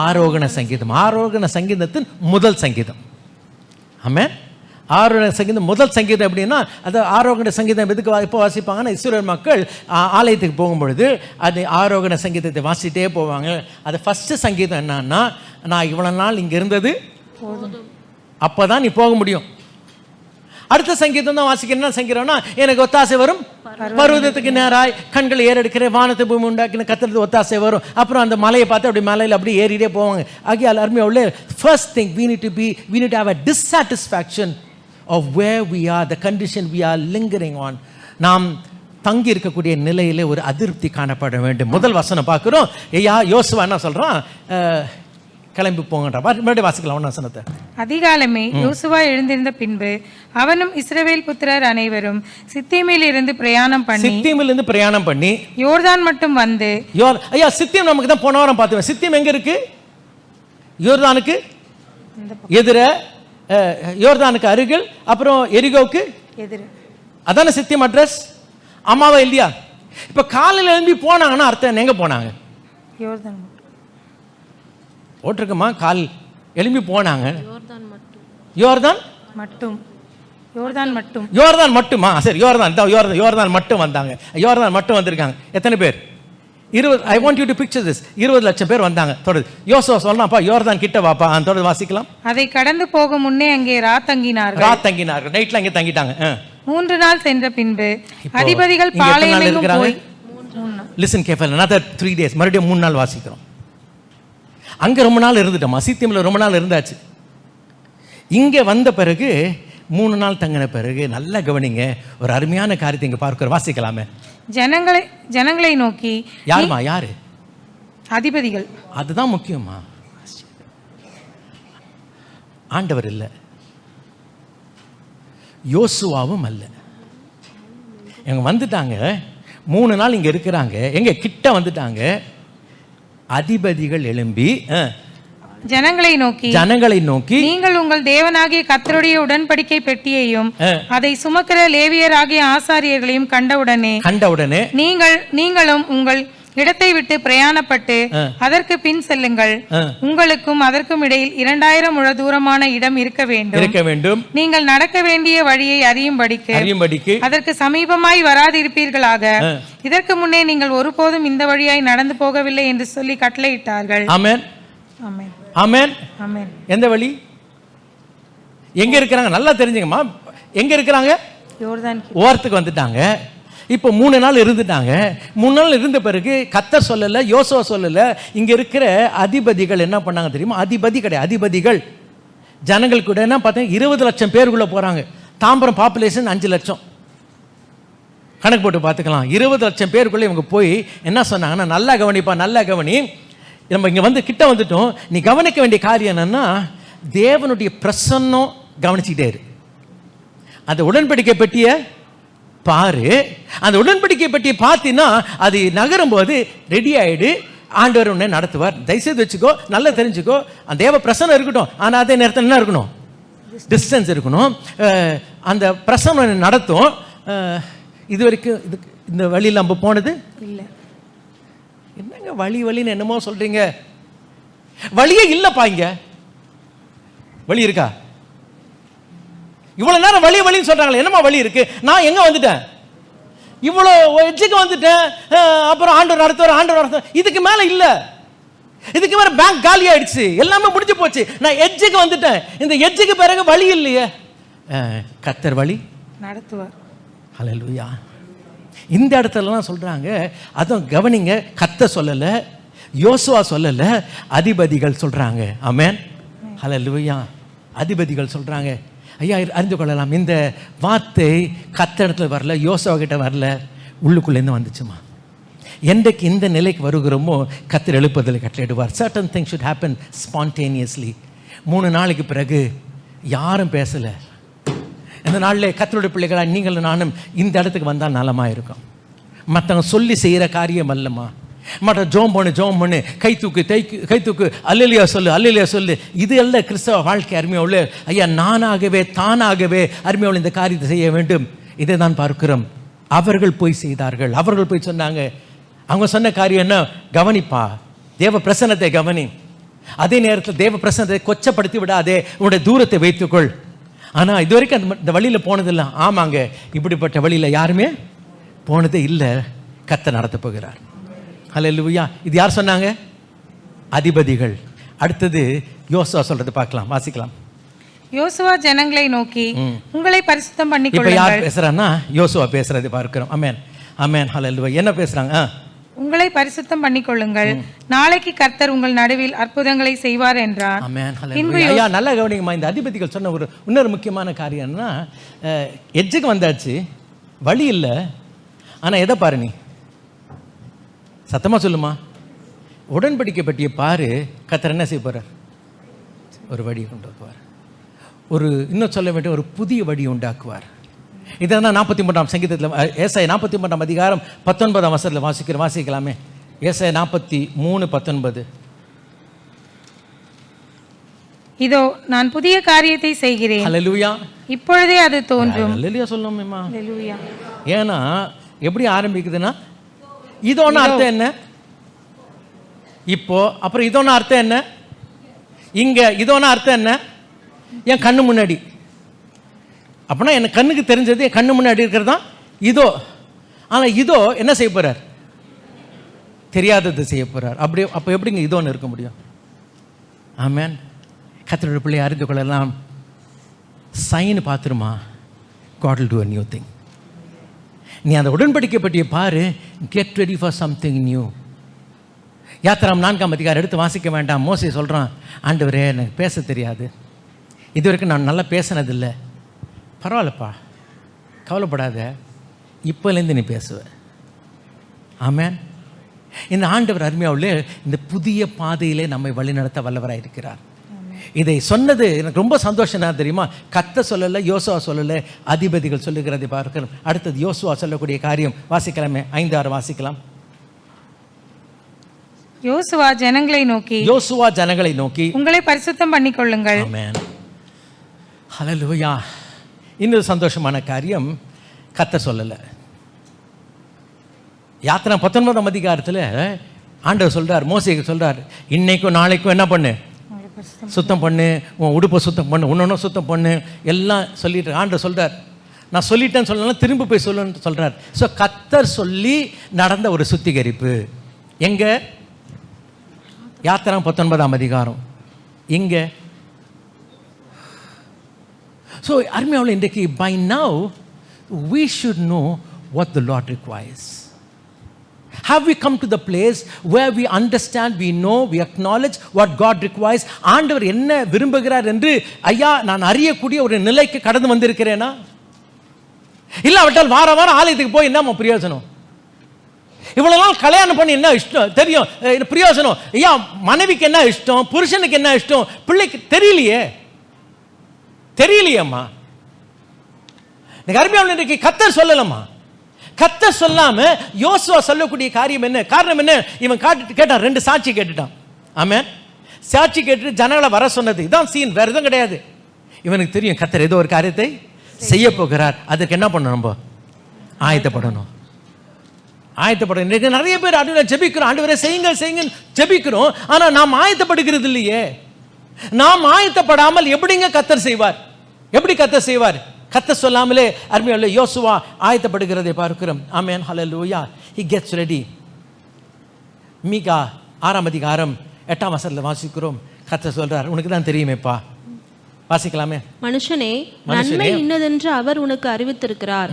ஆரோகண சங்கீதம். ஆரோகண சங்கீதத்தின் முதல் சங்கீதம். ஆமென். ஆரோகண சங்கீதம் முதல் சங்கீதம் எப்படின்னா, அது ஆரோகண சங்கீதம் எதுக்கு இப்போ வாசிப்பாங்கன்னா, இஸ்ரவேல் மக்கள் ஆலயத்துக்கு போகும்பொழுது அது ஆரோகண சங்கீதத்தை வாசிட்டே போவாங்க. அது ஃபர்ஸ்ட் சங்கீதம் என்னன்னா, நான் இவ்வளோ நாள் இங்கே இருந்தது அப்போ தான் நீ போக முடியும். அடுத்த சங்கீதம் தான் வாசிக்கிறேன். என்ன சங்கீதம்னா, எனக்கு ஒத்தாசை வரும் பர்வதத்துக்கு நேராய் கண்களை ஏறெடுக்கிற வானத்தை பூமி உண்டாக்கின கர்த்தருக்கு ஒத்தாசை வரும். அப்புறம் அந்த மலையை பார்த்து அப்படி மலையில் அப்படி ஏறிட்டே போவாங்க. ஆகியால் அருமையுள்ள first thing we need to have a dissatisfaction of where we are, the condition we are lingering on. நாம் தங்கி இருக்கக்கூடிய நிலையிலே ஒரு அதிருப்தி காணப்பட வேண்டும். முதல் வசனம் பார்க்கிறோம். யோசுவா என்ன சொல்றான்? கிளம்பி போங்கன்ற மறுபடியும் வாசிக்கலாம் வசனத்தை. அதிகாலமே யோசுவா எழுந்திருந்த பின்பு அவனும் இஸ்ரவேல் புத்திரர் அனைவரும் சித்தீமிலிருந்து பிரயாணம் பண்ணி யோர்தான் மட்டும் வந்து. ஐயா சித்தீம் நமக்கு தான் போன வாரம் பார்த்தோம். சித்தீம் எங்க இருக்கு? யோர்தானுக்கு எதிர, யோர்தானுக்கு அருகில், அப்புறம் எரிகோவுக்கு எதிர. அதான சித்தீம் அட்ரஸ். அம்மாவா இல்லையா? இப்ப காலையில் எழும்பி போனாங்கன்னா அர்த்தம் எங்க போனாங்க? யோர்தான் ஓட்டிருக்கமா. கால் எழும்பி போனாங்க. யோர்தான் மட்டுமா? சரி, யோர்தான் மட்டும் வந்தாங்க. யோர்தான் மட்டும் வந்திருக்காங்க. எத்தனை பேர்? 20. I want you to picture this. 20 லட்சம் பேர் வந்தாங்க. தொடர்ந்து யோசுவா சொல்லலாம்ப்பா, யோர்தான் கிட்ட வாப்பா. தொடர்ந்து வாசிக்கலாம். அதை கடந்து போகும் முன்னே அங்கே தங்கினார்கள். நைட்ல அங்கே தங்கிட்டாங்க. 3 நாள் சென்ற பின்பு அதிபதிகள் பாளையமெங்கும் போய். Listen carefully. Another 3 days. மறுபடியும் 3 நாள் வாசிக்கிறோம். அங்கே ரொம்ப நாள் இருந்துட்டோம். அசித்தியமில் ரொம்ப நாள் இருந்தாச்சு. இங்கே வந்த பிறகு 3 நாள் தங்கின பிறகு நல்லா கவனிங்க, ஒரு அருமையான காரியத்தை இங்கே பார்க்கிறோம். வாசிக்கலாமே. ஜனங்களை நோக்கி. யாருமா? யாரு? அதிபதிகள். அதுதான் முக்கியமா. ஆண்டவர் இல்லை, யோசுவாவும் அல்ல. இவங்க வந்துட்டாங்க. 3 நாள் இங்கே இருக்கிறாங்க. எங்க கிட்ட வந்துட்டாங்க. அதிபதிகள் எழும்பி ஜனங்களை நோக்கி நீங்கள் உங்கள் தேவனாகிய கர்த்தருடைய உடன்படிக்கை பெட்டியையும் அதை சுமக்கிற லேவியராகிய ஆசாரியர்களையும் கண்டவுடனே நீங்களும் உங்கள் இடத்தை விட்டு பிரயாணப்பட்டு அதற்கு பின் செல்லுங்கள். உங்களுக்கும் அதற்கும் இடையில் 2000 முழ தூரமான இடம் இருக்க வேண்டும். நீங்கள் நடக்க வேண்டிய வழியை அறியும்படிக்கு அதற்கு சமீபமாய் வராதிருப்பீர்களாக. இதற்கு முன்னே நீங்கள் ஒருபோதும் இந்த வழியாய் நடந்து போகவில்லை என்று சொல்லி கட்டளையிட்டார்கள். ஆமென். ஆமென். ஆமென். எந்த வழி? எங்க இருக்கிறாங்க? நல்லா தெரிஞ்சுங்கம்மா. எங்க இருக்கிறாங்க? யோர்தான் ஓரத்துக்கு வந்துட்டாங்க. இப்போ 3 நாள் இருந்துட்டாங்க. 3 நாள் இருந்த பிறகு கர்த்தர் சொல்லல, யோசுவா சொல்லல, இங்க இருக்கிற அதிபதிகள் என்ன பண்ணாங்க தெரியுமா? அதிபதிகள் ஜனங்கள் கூட என்ன பார்த்தீங்க, 20 லட்சம் பேருக்குள்ள போறாங்க. தாம்பரம் பாப்புலேஷன் 5 லட்சம். கணக்கு போட்டு பார்த்துக்கலாம். 20 லட்சம் பேருக்குள்ள இவங்க போய் என்ன சொன்னாங்கன்னா, நல்லா கவனி, நம்ம இங்க வந்து கிட்ட வந்துட்டோம். நீ கவனிக்க வேண்டிய காரியம் என்னன்னா, தேவனுடைய பிரசன்னம் கவனிச்சுக்கிட்டே இரு. அந்த உடன்படிக்கை பெட்டிய பாரு. அந்த உடன்படிக்கை பெட்டியை பார்த்தீங்கன்னா அது நகரும் போது ரெடி ஆயிடு. ஆண்டவர் உன்னை நடத்துவார். தயவுசெய்து வச்சுக்கோ, நல்லா தெரிஞ்சுக்கோ. அந்த தேவ பிரசன்னம் இருக்கட்டும், ஆனால் அதே நேரத்தில் என்ன இருக்கணும்? டிஸ்டன்ஸ் இருக்கணும். அந்த பிரசன்னம் நடத்தும். இது வரைக்கும் இந்த வழியில் நம்ம போனது இல்லை. என்னங்க வழின்னு என்னமோ சொல்றீங்க? வழியே இல்லப்பா. இங்க வழி இருக்கா? இவ்வளவு நேரம் வழின்னு சொல்றாங்களே, என்னமா வழி இருக்கு? நான் எங்க வந்துட்டேன்? இவ்வளோ எட்ஜுக்கு வந்துட்டேன், அப்புறம் ஆண்டவர் நடத்துவார், இதுக்கு மேலே இல்லை. இதுக்கு மேலே பேங்க் காலி ஆயிடுச்சு, எல்லாமே முடிஞ்சு போச்சு, நான் எட்ஜுக்கு வந்துட்டேன். இந்த எட்ஜுக்கு பிறகு வழி இல்லையே. கர்த்தர் வழி நடத்துவார். ஹல்லேலூயா. இந்த இடத்துலலாம் சொல்றாங்க, அதுவும் கவனிங்க, கர்த்தர் சொல்லலை, யோசுவா சொல்லலை, அதிபதிகள் சொல்றாங்க. ஆமென், ஹல்லேலூயா. அதிபதிகள் சொல்றாங்க. ஐயா அறிந்து கொள்ளலாம், இந்த வார்த்தை கர்த்தரிடத்துல வரல, யோசுவா கிட்ட வரல, உள்ளுக்குள்ளேருந்து வந்துச்சுமா. என்றைக்கு இந்த நிலைக்கு வருகிறோமோ கர்த்தர் எழுப்புதலை கட்டளையிடுவார். certain things should happen spontaneously. 3 நாளைக்கு பிறகு யாரும் பேசலை. இந்த நாளில் கர்த்தருடைய பிள்ளைகளாக நீங்கள் நானும் இந்த இடத்துக்கு வந்தால் நலமாக இருக்கும். மற்றவங்க சொல்லி செய்கிற காரியம் அல்லம்மா. மற்ற ஜோம் பண்ணு, கை தூக்கு, அல்லேலியா சொல்லு, இது அல்ல கிறிஸ்தவ வாழ்க்கை. அருமையுள்ள ஐயா, நானாகவே தானாகவே அருமையுள்ள இந்த காரியத்தை செய்ய வேண்டும். இதை தான் பார்க்கிறோம். அவர்கள் போய் செய்தார்கள், அவர்கள் போய் சொன்னாங்க. அவங்க சொன்ன காரியம் என்ன? கவனிப்பா, தேவ பிரசன்னத்தை கவனி, அதே நேரத்தில் தேவ பிரசன்னத்தை கொச்சப்படுத்தி விடாதே, உன்னுடைய தூரத்தை வைத்துக்கொள். ஆனால் இது வரைக்கும் அந்த வழியில் போனதில்லை. ஆமாங்க, இப்படிப்பட்ட வழியில் யாருமே போனதே இல்லை. கர்த்தர் நடத்த போகிறார். ஹல்லேலூயா. இது யார் சொன்னாங்க? அதிபதிகள். அடுத்தது யோசுவா சொல்றது பார்க்கலாம், வாசிக்கலாம். யோசுவா ஜனங்களை நோக்கி உங்களை பரிசுத்தம் இப்ப பண்ணிக்கொள்ளுங்கள். யார் பேசுறான்னா யோசுவா பேசுறது பார்க்கிறோம். ஆமென், ஆமென், ஹல்லேலூயா. என்ன பேசுறாங்க? உங்களை பரிசுத்தம் பண்ணிக்கொள்ளுங்கள், நாளைக்கு கர்த்தர் உங்கள் நடுவில் அற்புதங்களை செய்வார் என்றார். ஆமென், ஹல்லேலூயா. ஐயா நல்லா கவனிங்கம்மா. இந்த அதிபதிகள் சொன்ன இன்னொரு முக்கியமான காரியம் என்னன்னா, எட்ஜுக்கு வந்தாச்சு, வழி இல்லை. ஆனா எதை பாரு, நீ சத்தமா சொல்லுமா, உடன்படிக்கை பற்றிய பாரு. கர்த்தர் என்ன செய்ய போறார்? ஒரு வழியை கொண்டு வருவார். இன்னும் சொல்ல வேண்டிய ஒரு புதிய வழி உண்டாக்குவார். இதான் 43ஆம் சங்கீதத்தில், ஏசாயா 43ஆம் அதிகாரம் 19ஆம் வசனத்தில் வாசிக்கலாமே. ஏசாயா 43:19. இதோ நான் புதிய காரியத்தை செய்கிறேன், ஹல்லேலூயா. இப்பொழுதே அது தோன்றும். ஹல்லேலூயா சொல்லணுமேம்மா. ஹல்லேலூயா. ஏன்னா எப்படி ஆரம்பிக்குதுன்னா, இதோன்னு அர்த்தம் என்ன? இப்போ அப்புறம் இதோன்னு அர்த்தம் என்ன? இங்க இதோன்னு அர்த்தம் என்ன? என் கண்ணு முன்னாடி. அப்படின்னா என் கண்ணுக்கு தெரிஞ்சது என் கண்ணு முன்னாடி இருக்கிறது தான் இதோ. ஆனால் இதோ என்ன செய்ய போறார்? தெரியாதது செய்ய போறார். அப்போ எப்படிங்க இதோன்னு இருக்க முடியும்? ஆமென். கர்த்தருடைய பிள்ளையை அறிந்து கொள்ளலாம். சைன் பார்த்துருமா, God will do a new thing. நீ அந்த உடன்படிக்கை பற்றிய பாரு. Get ready for something new. யாத்திராம் 4ஆம் அதிகாரம் எடுத்து வாசிக்க வேண்டாம். மோசே சொல்கிறான், ஆண்டவரே எனக்கு பேச தெரியாது, இது வரைக்கும் நான் நல்லா பேசினதில்லை. பரவாயில்லப்பா, கவலைப்படாத, இப்போலேருந்து நீ பேசுவ. ஆமென். இந்த ஆண்டவர் அருமையாவுள்ளே இந்த புதிய பாதையிலே நம்மை வழிநடத்த வல்லவராக இருக்கிறார். இதை சொன்னது எனக்கு ரொம்ப சந்தோஷம். என்ன தெரியுமா? கர்த்தர் சொல்லலை, யோசுவா சொல்லலை, அதிபதிகள் சொல்லுகிறதை பார்க்கிறோம். அடுத்தது யோசுவா சொல்லக்கூடிய காரியம் வாசிக்கலாமே. 5-6 வாசிக்கலாம். யோசுவா ஜனங்களை நோக்கி உங்களை பரிசுத்தம் பண்ணிக்கொள்ளுங்கள். ஆமென், ஹல்லேலூயா. இன்னொரு சந்தோஷமான காரியம், கர்த்தர் சொல்லலை. யாத்திரா 19ஆம் அதிகாரத்தில் ஆண்டவர் சொல்றார், மோசேக்கு சொல்றார், இன்னைக்கும் நாளைக்கும் என்ன பண்ணு? சுத்தம் பண்ணு, உன் உடுப்பை சுத்தம் பண்ணு, ஒன்னொன்னும் சுத்தம் பண்ணு, எல்லாம் சொல்லிட்டு ஆண்டவர் சொல்றார். நான் சொல்லிட்டேன்னு சொல்லலாம், திரும்ப போய் சொல்லுன்னு சொல்றார். ஸோ கர்த்தர் சொல்லி நடந்த ஒரு சுத்திகரிப்பு. எங்க? யாத்திரா 19ஆம் அதிகாரம். இங்க. ஸோ அருமையாவில் இன்றைக்கு by now we should know what the Lord requires. Have we come to the place where we understand, we know, we acknowledge what God requires? ஆண்டவர் என்ன விரும்புகிறார் என்று ஐயா நான் அறியக்கூடிய ஒரு நிலைக்கு கடந்து வந்திருக்கிறேனா? இல்லாவிட்டால் வார வாரம் ஆலயத்துக்கு போய் என்ன பிரயோஜனம்? இவ்வளவு நாள் கல்யாணம் பண்ணி என்ன இஷ்டம் தெரியும், பிரயோஜனம்? ஐயா மனைவிக்கு என்ன இஷ்டம், புருஷனுக்கு என்ன இஷ்டம், பிள்ளைக்கு தெரியலையேம்மா. அருமையான இன்றைக்கு கர்த்தர் சொல்லலாமா? கர்த்தர் சொல்லாம யோசுவா சொல்லக்கூடிய காரியம் என்ன? காரணம் என்ன? இவன் கேட்டான், 2 சாட்சி கேட்டுட்டான். ஆமென். சாட்சி கேட்டு ஜனங்களை வர சொன்னது இதான் சீன், வேற எதுவும் கிடையாது. இவனுக்கு தெரியும் கர்த்தர் ஏதோ ஒரு காரியத்தை செய்ய போகிறார். அதுக்கு என்ன பண்ணணும்? நம்ம ஆயத்தப்படணும். ஆயத்தப்படணும். நிறைய பேர் ஆண்டவரை ஜெபிக்கிறோம், ஆண்டவரை செய்யுங்க செய்யுங்க ஜெபிக்கிறோம், ஆனா நாம் ஆயத்தப்படுகிறது இல்லையே. நாம் ஆயத்தப்படாமல் எப்படிங்க கர்த்தர் செய்வார்? எப்படி கர்த்தர் செய்வார்? கர்த்தர் சொல்லாமலே அருமையுள்ள யோசுவா ஆயத்தப்படுகிறதை பார்க்கிறோம். ஆமென், ஹல்லேலூயா. he gets ready. மீகா 6ஆம் அதிகாரம் 8ஆம் வசனத்தில் வாசிக்கிறோம். கர்த்தர் சொல்றார், உனக்கு தான் தெரியுமேப்பா. வாசிக்கலாமே. மனுஷனே, நன்மை இன்னதென்று அவர் உனக்கு அறிவித்திருக்கிறார்.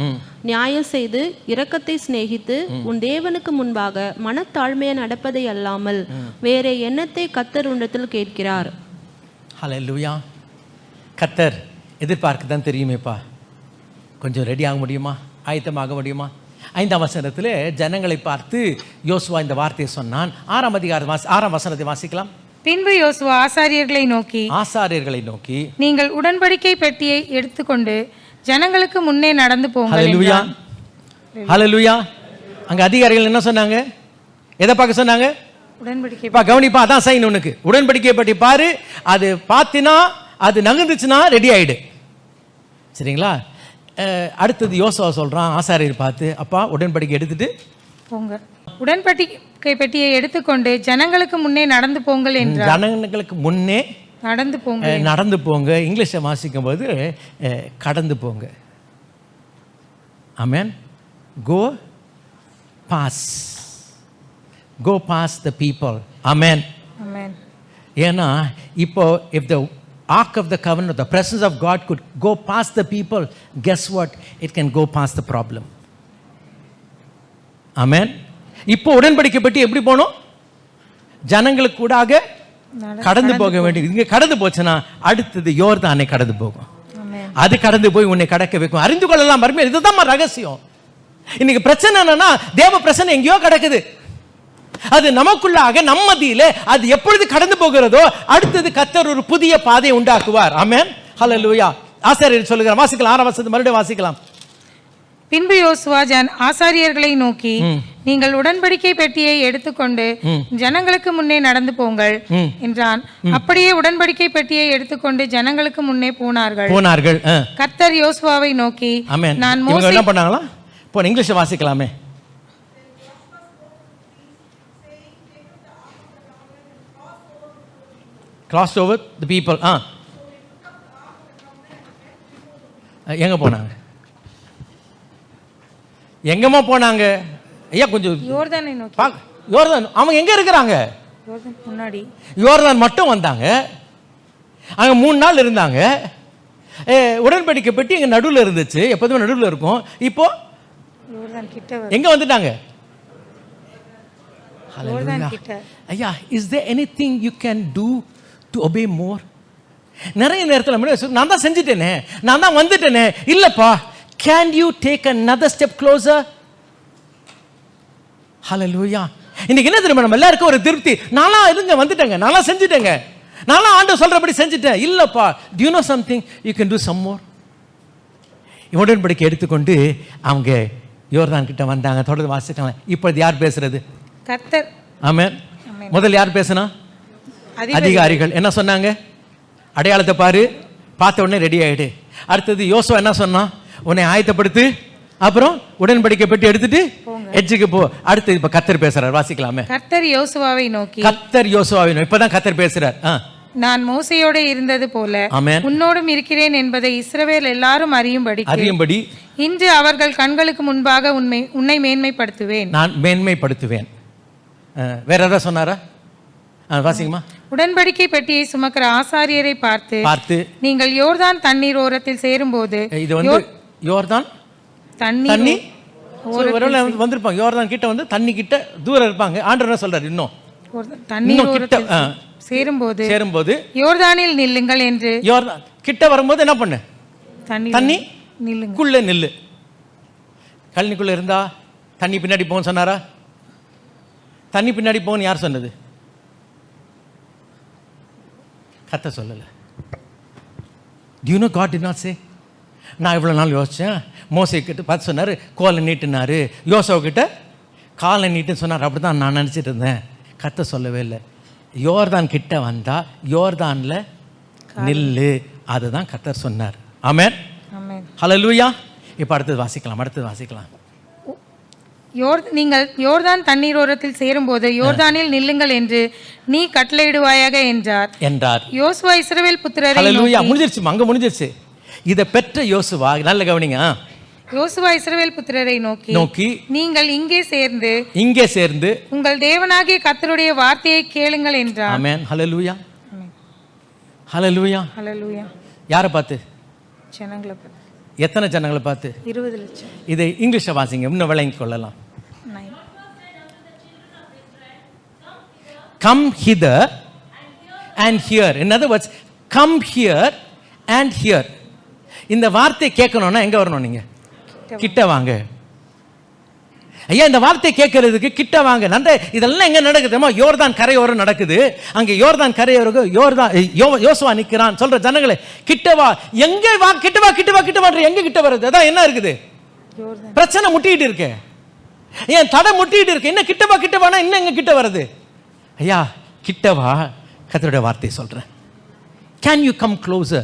நியாயம் செய்து இரக்கத்தை சிநேகித்து உன் தேவனுக்கு முன்பாக மனத்தாழ்மையை நடப்பதை அல்லாமல் வேற எண்ணத்தை கர்த்தர் உன்னிடத்தில் கேட்கிறார். ஹல்லேலூயா. கர்த்தர் எதிர்பார்க்க தான் தெரியுமேப்பா. கொஞ்சம் ரெடி ஆக முடியுமா? ஆயத்தமாக முடியுமா? 5ஆம் வசனத்தில் ஜனங்களை பார்த்து யோசுவா இந்த வார்த்தையை சொன்னான். 6ஆம் அதிகாரம் 6ஆம் வசனத்தை வாசிக்கலாம். பின்பு யோசுவா ஆசாரியர்களை நோக்கி நீங்கள் உடன்படிக்கை பெட்டியை எடுத்துக்கொண்டு ஜனங்களுக்கு முன்னே நடந்து போங்கள் ஹல்லேலூயா, ஹல்லேலூயா. அங்க அதிகாரிகள் என்ன சொன்னாங்க? எதை பார்க்க சொன்னாங்க? உடன்படிக்கை. கவனிப்பா, அதான் சைன் உனக்கு. உடன்படிக்கை பற்றி பாரு, அது பார்த்தினா அது நகர்ந்துச்சுன்னா ரெடி ஆயிடு. சரிங்களா? அடுத்தது யோசுவா சொல்றான் ஆசாரியர் பார்த்து, அப்பா உடன்படிக்கை எடுத்துட்டு போங்க, உடன்படிக்கை பெட்டியை எடுத்துக்கொண்டு ஜனங்களுக்கு முன்னே நடந்து போங்கள் என்றார். ஜனங்களுக்கு முன்னே நடந்து போங்க. இங்கிலீஷை வாசிக்கும் போது கடந்து போங்க. ஆமென். கோ பாஸ் த பீப்புள். ஆமென். ஏன்னா இப்போ if the ark of the covenant, the presence of God could go past the people, guess what? It can go past the problem. ஆமென். இப்போ உடன்படிக்கை பெட்டி எப்படி போகணும்? ஜனங்களுக்கு கூடாக கடந்து போக வேண்டியது. இங்க கடந்து போச்சுன்னா அடுத்தது யோர்தானை கடந்து போகும். அது கடந்து போய் உன்னை கடக்க வைக்கும். அறிந்து கொள்ளலாம் மறுமையில். இதுதான் ரகசியம். இன்னைக்கு பிரச்சனை என்னன்னா, தேவ பிரச்சனை எங்கேயோ கிடக்குது. அது நமக்குள்ளாக நம்மதியில அது எப்பொழுது கடந்து போகிறதோ அடுத்தது கர்த்தர் ஒரு புதிய பாதையை உண்டாக்குவார். ஆமென், ஹல்லேலூயா. ஆசாரியர் சொல்லுகிறார், வாசிக்கலாம். 6ஆம் வசனத்தை மறுபடியும் வாசிக்கலாம். பின்பு யோசுவா ஆசாரியர்களை நோக்கி நீங்கள் உடன்படிக்கை பெட்டியை எடுத்துக்கொண்டு ஜனங்களுக்கு முன்னே நடந்து போங்கள் என்றான். அப்படியே உடன்படிக்கை பெட்டியை எடுத்துக்கொண்டு ஜனங்களுக்கு முன்னே போனார்கள். கர்த்தர் யோசுவாவை நோக்கி, நான் மோசே என்ன பண்ணாங்களா? இப்போ English வாசிக்கலாமே. crossed over the people. எங்க போனாங்க? எங்கம்மா போனாங்க? ஐயா கொஞ்சம் யோர்தானை நோக்கி. யோர்தான் அவங்க எங்க இருக்கிறாங்க? யோர்தான் முன்னாடி. யோர்தான் மட்டும் வந்தாங்க. அங்க 3 நாள் இருந்தாங்க. உடன்படிக்கை பெட்டி எங்க நடுவில் இருந்துச்சு. எப்போதுமே நடுவில் இருக்கும். இப்போ யோர்தான் கிட்ட எங்க வந்துட்டாங்க? யோர்தான் கிட்ட. ஐயா, is there anything you can do to obey more? நிறைய நேரத்தில் நான் தான் செஞ்சுட்டேனே, நான் தான் வந்துட்டேனே. இல்லப்பா, can you take another step closer? ஹல்லேலூயா. இன்னைக்கு என்ன தெரியுமா, நம்ம எல்லாருக்கும் ஒரு திருப்தி. நானா இருங்க வந்துட்டேங்க, நானா செஞ்சுட்டேங்க, நானா ஆண்டவர் சொல்றபடி செஞ்சுட்டேன். இல்லப்பா, do you know something? You can do some more. உடன்படிக்கை எடுத்துக்கொண்டு அவங்க யோர்தான் கிட்ட வந்தாங்க. தொடர்ந்து வாசிக்கலாம். இப்பொழுது யார் பேசுறது? கர்த்தர். ஆமென். முதல்ல யார் பேசினா? அதிகாரிகள். என்ன சொன்னாங்க? அடையாளத்தை பாரு, பார்த்த உடனே ரெடி ஆயிடு. அடுத்தது யோசுவா என்ன சொன்னா? உன்னை ஆயத்தப்படுத்து, அப்புறம் உடன்படிக்கை பெட்டி எடுத்துட்டு எட்ஜுக்கு போ. அடுத்து இப்ப கர்த்தர் பேசுறார், வாசிக்கலாமே. கர்த்தர் யோசுவாவை நோக்கி. இப்பதான் கர்த்தர் பேசுறார். நான் மோசேயோட இருந்தது போல உன்னோடும் இருக்கிறேன் என்பதை இஸ்ரவேல் எல்லாரும் அறியும்படி இன்று அவர்கள் கண்களுக்கு முன்பாக உன்னை மேன்மைப்படுத்துவேன். நான் மேன்மைப்படுத்துவேன். வேற ஏதாவது சொன்னாரா? வாசிங்கம்மா. உடன்படிக்கை பெட்டியை சுமக்கிற ஆசாரியரை பார்த்து நீங்கள் யோர்தான் தண்ணீர் ஓரத்தில் சேரும்போது, இது வந்து யோர்தான் தண்ணி வந்திருப்பாங்க. யோர்தான் கிட்ட வந்து தண்ணி கிட்ட தூரம் இருப்பாங்க. ஆண்டவர் என்ன சொல்றாரு? இன்னும் தண்ணீர் ஓரத்தில் சேரும்போது யோர்தானில் நில்லுங்கள் என்று. யோர்தான் கிட்ட வரும்போது என்ன பண்ணு? தண்ணி நில்லுக்குள்ள நில்லு. கழனிக்குள்ள இருந்தா தண்ணி பின்னாடி போன்னு சொன்னாரா? தண்ணி பின்னாடி போன்னு யார் சொன்னது? கர்த்தர் சொல்லல. Do you know God did not say? நான் இவ்வளோ நாள் யோசித்தேன். மோசே கிட்ட பார்த்து சொன்னார், கோலை நீட்டினாரு. யோசுவா கிட்ட காலை நீட்டுன்னு சொன்னார். அப்படி தான் நான் நினச்சிட்டு இருந்தேன். கர்த்தர் சொல்லவே இல்லை. யோர்தான் கிட்ட வந்தா யோர்தானில் நில்லு, அதுதான் கர்த்தர் சொன்னார். ஆமென், ஹல்லேலூயா. இப்போ அடுத்தது வாசிக்கலாம். நீங்கள் யோர்தான் தண்ணீர் ஓரத்தில் சேரும்போது யோர்தானில் நில்லுங்கள் என்று நீ கட்டளையிடுவாயாக என்றார். என்றார் யோசுவா இஸ்ரவேல் புத்திரரை ஹல்லேலூயா. முடிஞ்சிருச்சு, அங்க முடிஞ்சிருச்சு. இதை பெற்ற யோசுவா, நல்ல கவனிங்க, யோசுவா இஸ்ரவேல் புத்திரரை நோக்கி நீங்கள் இங்கே சேர்ந்து உங்கள் தேவனாகிய கர்த்தருடைய வார்த்தையை கேளுங்கள் என்றார். ஆமென். ஹல்லேலூயா, ஹல்லேலூயா, ஹல்லேலூயா. யாரை பார்த்து? ஜனங்களை பார்த்து. எத்தனை ஜனங்களை பார்த்து? 20 லட்சம். இதை இங்கிலீஷை வாசிங்க, இன்னும் விளங்கிக் கொள்ளலாம். 9. Come hither and hear. In other words, come here and hear. இந்த வார்த்தை கேட்கணும்னா எங்க வரணும்? நீங்க கிட்ட வாங்க. ஐயா, இந்த வார்த்தை கேட்கறதுக்கு கிட்ட வாங்க. நன்றே, இதெல்லாம் எங்க நடக்குதுமா? யோர்தான் கரையோரம் நடக்குது. அங்க யோர்தான் கரையோரம் யோசுவா நிக்கிறான். சொல்ற ஜனங்களே, கிட்ட வா. எங்க வா? கிட்ட வா, கிட்ட வா, கிட்ட வா. எங்க கிட்ட வருது? அதான் என்ன இருக்குது? பிரச்சனை முட்டிட்டு இருக்கு. ஏன் தடை முட்டிட்டு இருக்கு? என்ன கிட்ட வா, கிட்ட வானா இன்னும் எங்க கிட்ட வருது? ஐயா, கிட்ட வா, கர்த்தருடைய வார்த்தை சொல்றேன். Can you come closer?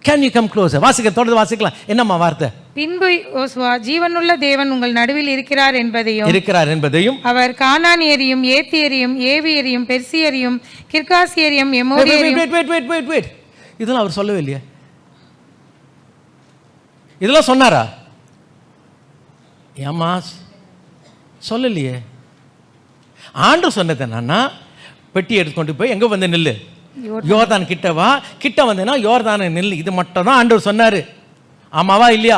Can you come closer? வாசிக்க, தொடர்ந்து வாசிக்கலாம். என்னம்மா வார்த்தை? பின்பு யோசுவா ஜீவனுள்ள தேவன் உங்கள் நடுவில் இருக்கிறார் என்பதையும் அவர் கானானியரையும் ஏத்தியரையும் ஏவியரையும் பெர்சியரையும் கிர்காசியரையும் எமோரியரையும். Wait. இதெல்லாம் அவர் சொல்லவே இல்லையா? இதெல்லாம் சொன்னாரா? ஏம்மா சொல்லலையே. ஆண்டவர் சொன்னது என்னன்னா, பெட்டி எடுத்துக்கொண்டு போய் எங்க வந்து நில்லு? யோர்தான் கிட்ட வா. கிட்ட வந்தேன்னா யோர்தான நில்லு. இது மட்டும் தான் ஆண்டவர் சொன்னாரு. ஆமாவா இல்லையா?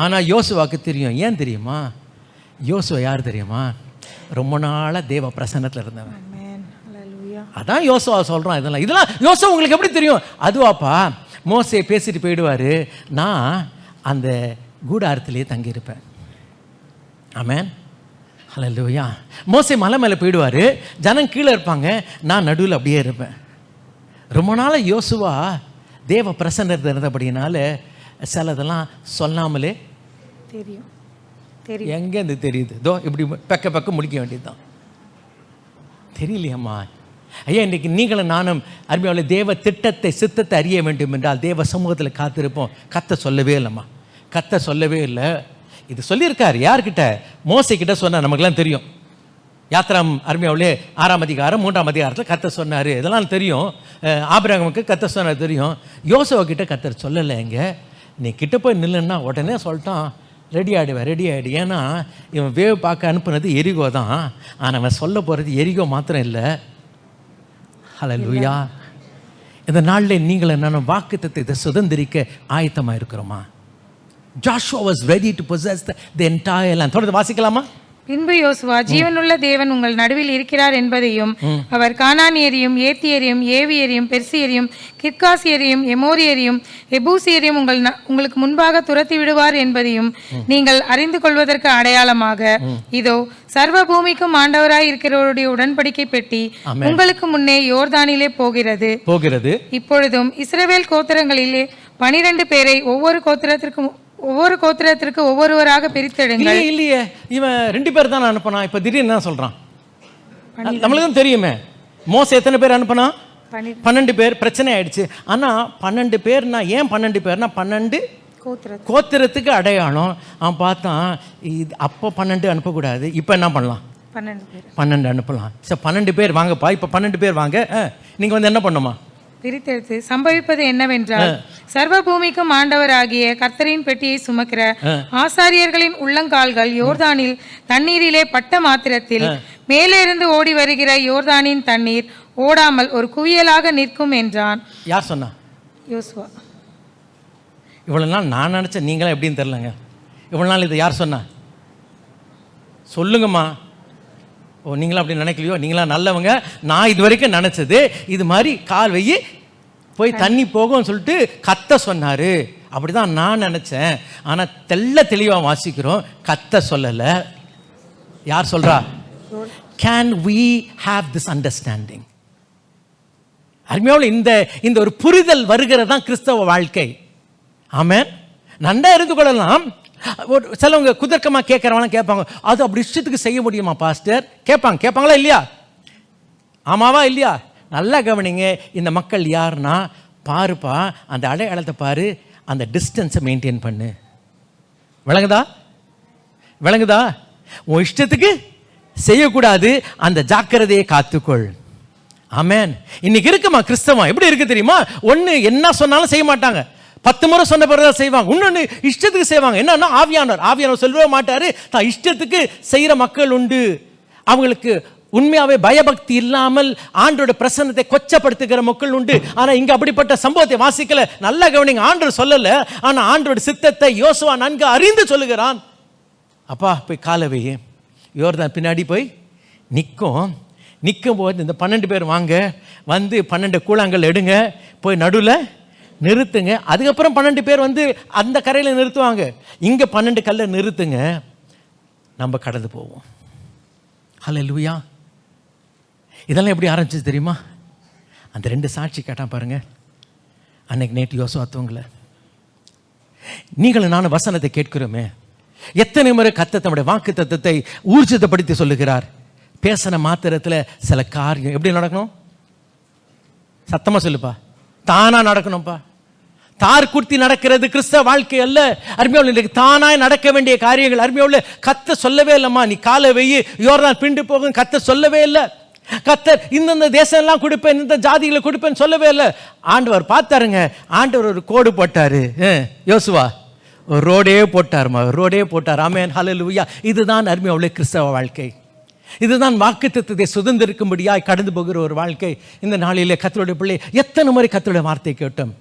ஆனா யோசுவாக்கு தெரியும். ஏன் தெரியுமா? யோசுவா யார் தெரியுமா? ரொம்ப நாளா தேவ பிரசன்னத்துல இருந்தவன். அதான் யோசுவா சொல்றான். இதெல்லாம் யோசுவா உங்களுக்கு எப்படி தெரியும்? அதுவாப்பா, மோசே பேசிட்டு போயிடுவாரு, நான் அந்த கூடாரத்திலேயே தங்கியிருப்பேன். ஆமென், ஹல்லேலூயா. மோசே மலை மேலே போயிடுவாரு, ஜனம் கீழே இருப்பாங்க, நான் நடுவில் அப்படியே இருப்பேன். ரொம்ப நாள் யோசுவா தேவ பிரசன்னத்தில் இருந்தபடினால சிலதெல்லாம் சொல்லாமலே தெரியும். எங்கேருந்து தெரியுது? இதோ இப்படி பக்க முடிக்க வேண்டியதுதான். தெரியலையம்மா. ஐயா, இன்னைக்கு நீங்களும் நானும் அருமையாவில் தேவ திட்டத்தை சித்தத்தை அறிய வேண்டும் என்றால் தேவ சமூகத்தில் காத்திருப்போம். கத்த சொல்லவே இல்லைம்மா, கத்த சொல்லவே இல்லை. இது சொல்லியிருக்காரு யார்கிட்ட? மோசைக்கிட்ட சொன்னார். நமக்குலாம் தெரியும். யாத்திராம் அருமையாவிலே 6ஆம் அதிகாரம் 3ஆம் அதிகாரத்தில் கர்த்தர் சொன்னார். இதெல்லாம் தெரியும். ஆபிரகாமுக்கு கர்த்தர் சொன்னார் தெரியும். யோசுவா கிட்ட கர்த்தர் சொல்லலை. எங்க நீ கிட்ட போய் நில்லுன்னா உடனே சொல்லிட்டான், ரெடி ஆகிடு. ஏன்னா இவன் வேவ் பார்க்க அனுப்புனது எரிகோ தான். ஆனால் அவன் சொல்ல போகிறது எரிகோ மாத்திரம் இல்லை. ஹல்லேலூயா. இந்த நாளில் நீங்கள் நானும் வாக்குத்தத்தை இதை சுதந்திரிக்க ஆயத்தமாக இருக்கிறோமா? Joshua was ready to possess the entire land. தொடர்ந்து வாசிக்கலாமா? பின்பு யோசுவா ஜீவனுள்ள தேவன் உங்கள் நடுவில் இருக்கிறார் என்பதையும் அவர் கானானியரையும் ஏத்தியரையும் ஏவியரையும் பெர்சியரையும் கிர்காசியரையும் எமோரியரையும் எபூசியரையும் உங்களுக்கு முன்பாக துரத்தி விடுவார் என்பதையும் நீங்கள் அறிந்து கொள்வதற்கு அடையாளமாக இதோ சர்வ பூமிக்கும் ஆண்டவராய் இருக்கிறவருடைய உடன்படிக்கை பெட்டி உங்களுக்கு முன்னே யோர்தானிலே போகிறது. இப்பொழுதும் இஸ்ரவேல் கோத்திரங்களிலே 12 பேரை ஒவ்வொரு கோத்திரத்திற்கு ஒவ்வொருவராக பிரித்தெடுங்கள். இல்லையே, இவன் 2 பேர் தான் அனுப்பினா. இப்ப திடீர்னு என்ன சொல்றான்? நம்மளுக்கு தான் தெரியுமே. மோசே எத்தனை பேர் அனுப்பினா? 12 பேர். பிரச்சனை ஆயிடுச்சு. ஆனா 12 பேர்னா ஏன் 12 பேர்னா 12 கோத்திரத்துக்கு அடையாளம். அவன் பார்த்தான், அப்போ 12 அனுப்பக்கூடாது. இப்போ என்ன பண்ணலாம்? 12 அனுப்பலாம். சரி, 12 பேர் வாங்கப்பா. இப்போ 12 பேர் வாங்க. நீங்க வந்து என்ன பண்ணுமா? பிரித்தெடுத்து சம்பவிப்பது என்னவென்றால் சர்வ பூமிக்கும் ஆண்டவராகிய கர்த்தரின் பெட்டியை சுமக்கிற ஆசாரியர்களின் உள்ளங்கால்கள் யோர்தானில் தண்ணீரிலே பட்ட மாத்திரத்தில் மேலே இருந்து ஓடி வருகிற யோர்தானின் தண்ணீர் ஓடாமல் ஒரு குவியலாக நிற்கும் என்றான். யார் சொன்னா? யோசுவா. இவ்வளவு நாள் நான் நினைச்சேன், நீங்களா எப்படின்னு தெரியலங்க. இவ்வளவு நாள் இதை யார் சொன்னா? சொல்லுங்கம்மா. ஓ, நீங்களா அப்படி நினைக்கலையோ? நீங்களா நல்லவங்க. நான் இது வரைக்கும் நினைச்சது இது மாதிரி கால் வையி போய் தண்ணி போகும்னு சொல்லிட்டு கத்த சொன்னாரு. அப்படிதான் நான் நினைச்சேன். ஆனா தெளிவா வாசிக்கிறோம், கத்த சொல்லல. யார் சொல்றா? Can we have this understanding? அருமையாவில் இந்த ஒரு புரிதல் வருகிறதான் கிறிஸ்தவ வாழ்க்கை. ஆமென். நன்றா இருந்து கொள்ளலாம். சிலவங்க குதர்க்கமா கேட்கறவங்க கேட்பாங்க, அது அப்படி இஷ்டத்துக்கு செய்ய முடியுமா பாஸ்டர்? கேட்பாங்களா இல்லையா? ஆமாவா இல்லையா? நல்லா கவனிங்க. இந்த மக்கள் யாருன்னா, பாருப்பா, அந்த அடையாளத்தை பாரு, அந்த டிஸ்டன்ஸை மெயின்டைன் பண்ணு. விளங்குதா? உன் இஷ்டத்துக்கு செய்யக்கூடாது, அந்த ஜாக்கிரதையை காத்துக்கொள். ஆமென். இன்னைக்கு இருக்குமா கிறிஸ்தவம்? எப்படி இருக்கு தெரியுமா? ஒன்று என்ன சொன்னாலும் செய்ய மாட்டாங்க. 10 முறை சொன்ன பிறகு செய்வாங்க. இன்னொன்று இஷ்டத்துக்கு செய்வாங்க. என்னன்னா ஆவியானவர் சொல்லவே மாட்டாரு. தான் இஷ்டத்துக்கு செய்யற மக்கள் உண்டு. அவங்களுக்கு உண்மையாவே பயபக்தி இல்லாமல் ஆண்டோட பிரசன்னத்தை கொச்சப்படுத்துகிற மக்கள் உண்டு. ஆனா இங்க அப்படிப்பட்ட சம்பவத்தை வாசிக்கல. நல்லா கவனிங்க, ஆண்டவர் சொல்லல, ஆனா ஆண்டோட சித்தத்தை யோசுவா நன்கு அறிந்து சொல்லுகிறான். அப்பா போய் காலவே யோர்தான் பின்னாடி போய் நிற்கும் போது இந்த 12 பேர் வாங்க, வந்து 12 கூழாங்கல் எடுங்க, போய் நடுவில் நிறுத்துங்க. அதுக்கப்புறம் 12 பேர் வந்து அந்த கரையில் நிறுத்துவாங்க. இங்கே 12 கல்லை நிறுத்துங்க, நம்ம கடந்து போவோம். ஹல்லேலூயா. இதெல்லாம் எப்படி ஆரம்பிச்சது தெரியுமா? அந்த 2 சாட்சி கேட்டான் பாருங்க. அன்னைக்கு நேற்று யோசுவா தூங்கல. நீங்களும் நானும் வசனத்தை கேட்கிறோமே, எத்தனை முறை கர்த்தர் தம்முடைய வாக்கு தத்தத்தை ஊர்ஜிதப்படுத்தி சொல்லுகிறார். பேசின மாத்திரத்தில் சில காரியம் எப்படி நடக்கணும்? சத்தமா சொல்லுப்பா. தானா நடக்கணும்ப்பா. தார் குர்த்தி நடக்கிறது கிறிஸ்தவ வாழ்க்கை அல்ல. அருமையாவுள்ள இன்றைக்கு தானாய் நடக்க வேண்டிய காரியங்கள். அருமையாவுள்ள கர்த்தர் சொல்லவே இல்லைம்மா, நீ காலை வெயி யோர்தான் பிண்டு போகும். கர்த்தர் சொல்லவே இல்லை. கர்த்தர் இந்தந்த தேசம் எல்லாம் கொடுப்பேன், இந்த ஜாதிகளை கொடுப்பேன்னு சொல்லவே இல்லை. ஆண்டவர் பார்த்தாருங்க. ஆண்டவர் ஒரு கோடு போட்டாரு. யோசுவா ஒரு ரோடே போட்டாருமா, ரோடே போட்டார். ஆமென், ஹல்லேலூயா. இதுதான் அருமையாவுள்ள கிறிஸ்தவ வாழ்க்கை. இதுதான் வாக்குத்தத்தத்தை சுதந்திரிக்கும்படியாய் கடந்து போகிற ஒரு வாழ்க்கை. இந்த நாளிலே கர்த்தருடைய பிள்ளை எத்தனை முறை கர்த்தருடைய வார்த்தை கேட்டோம்?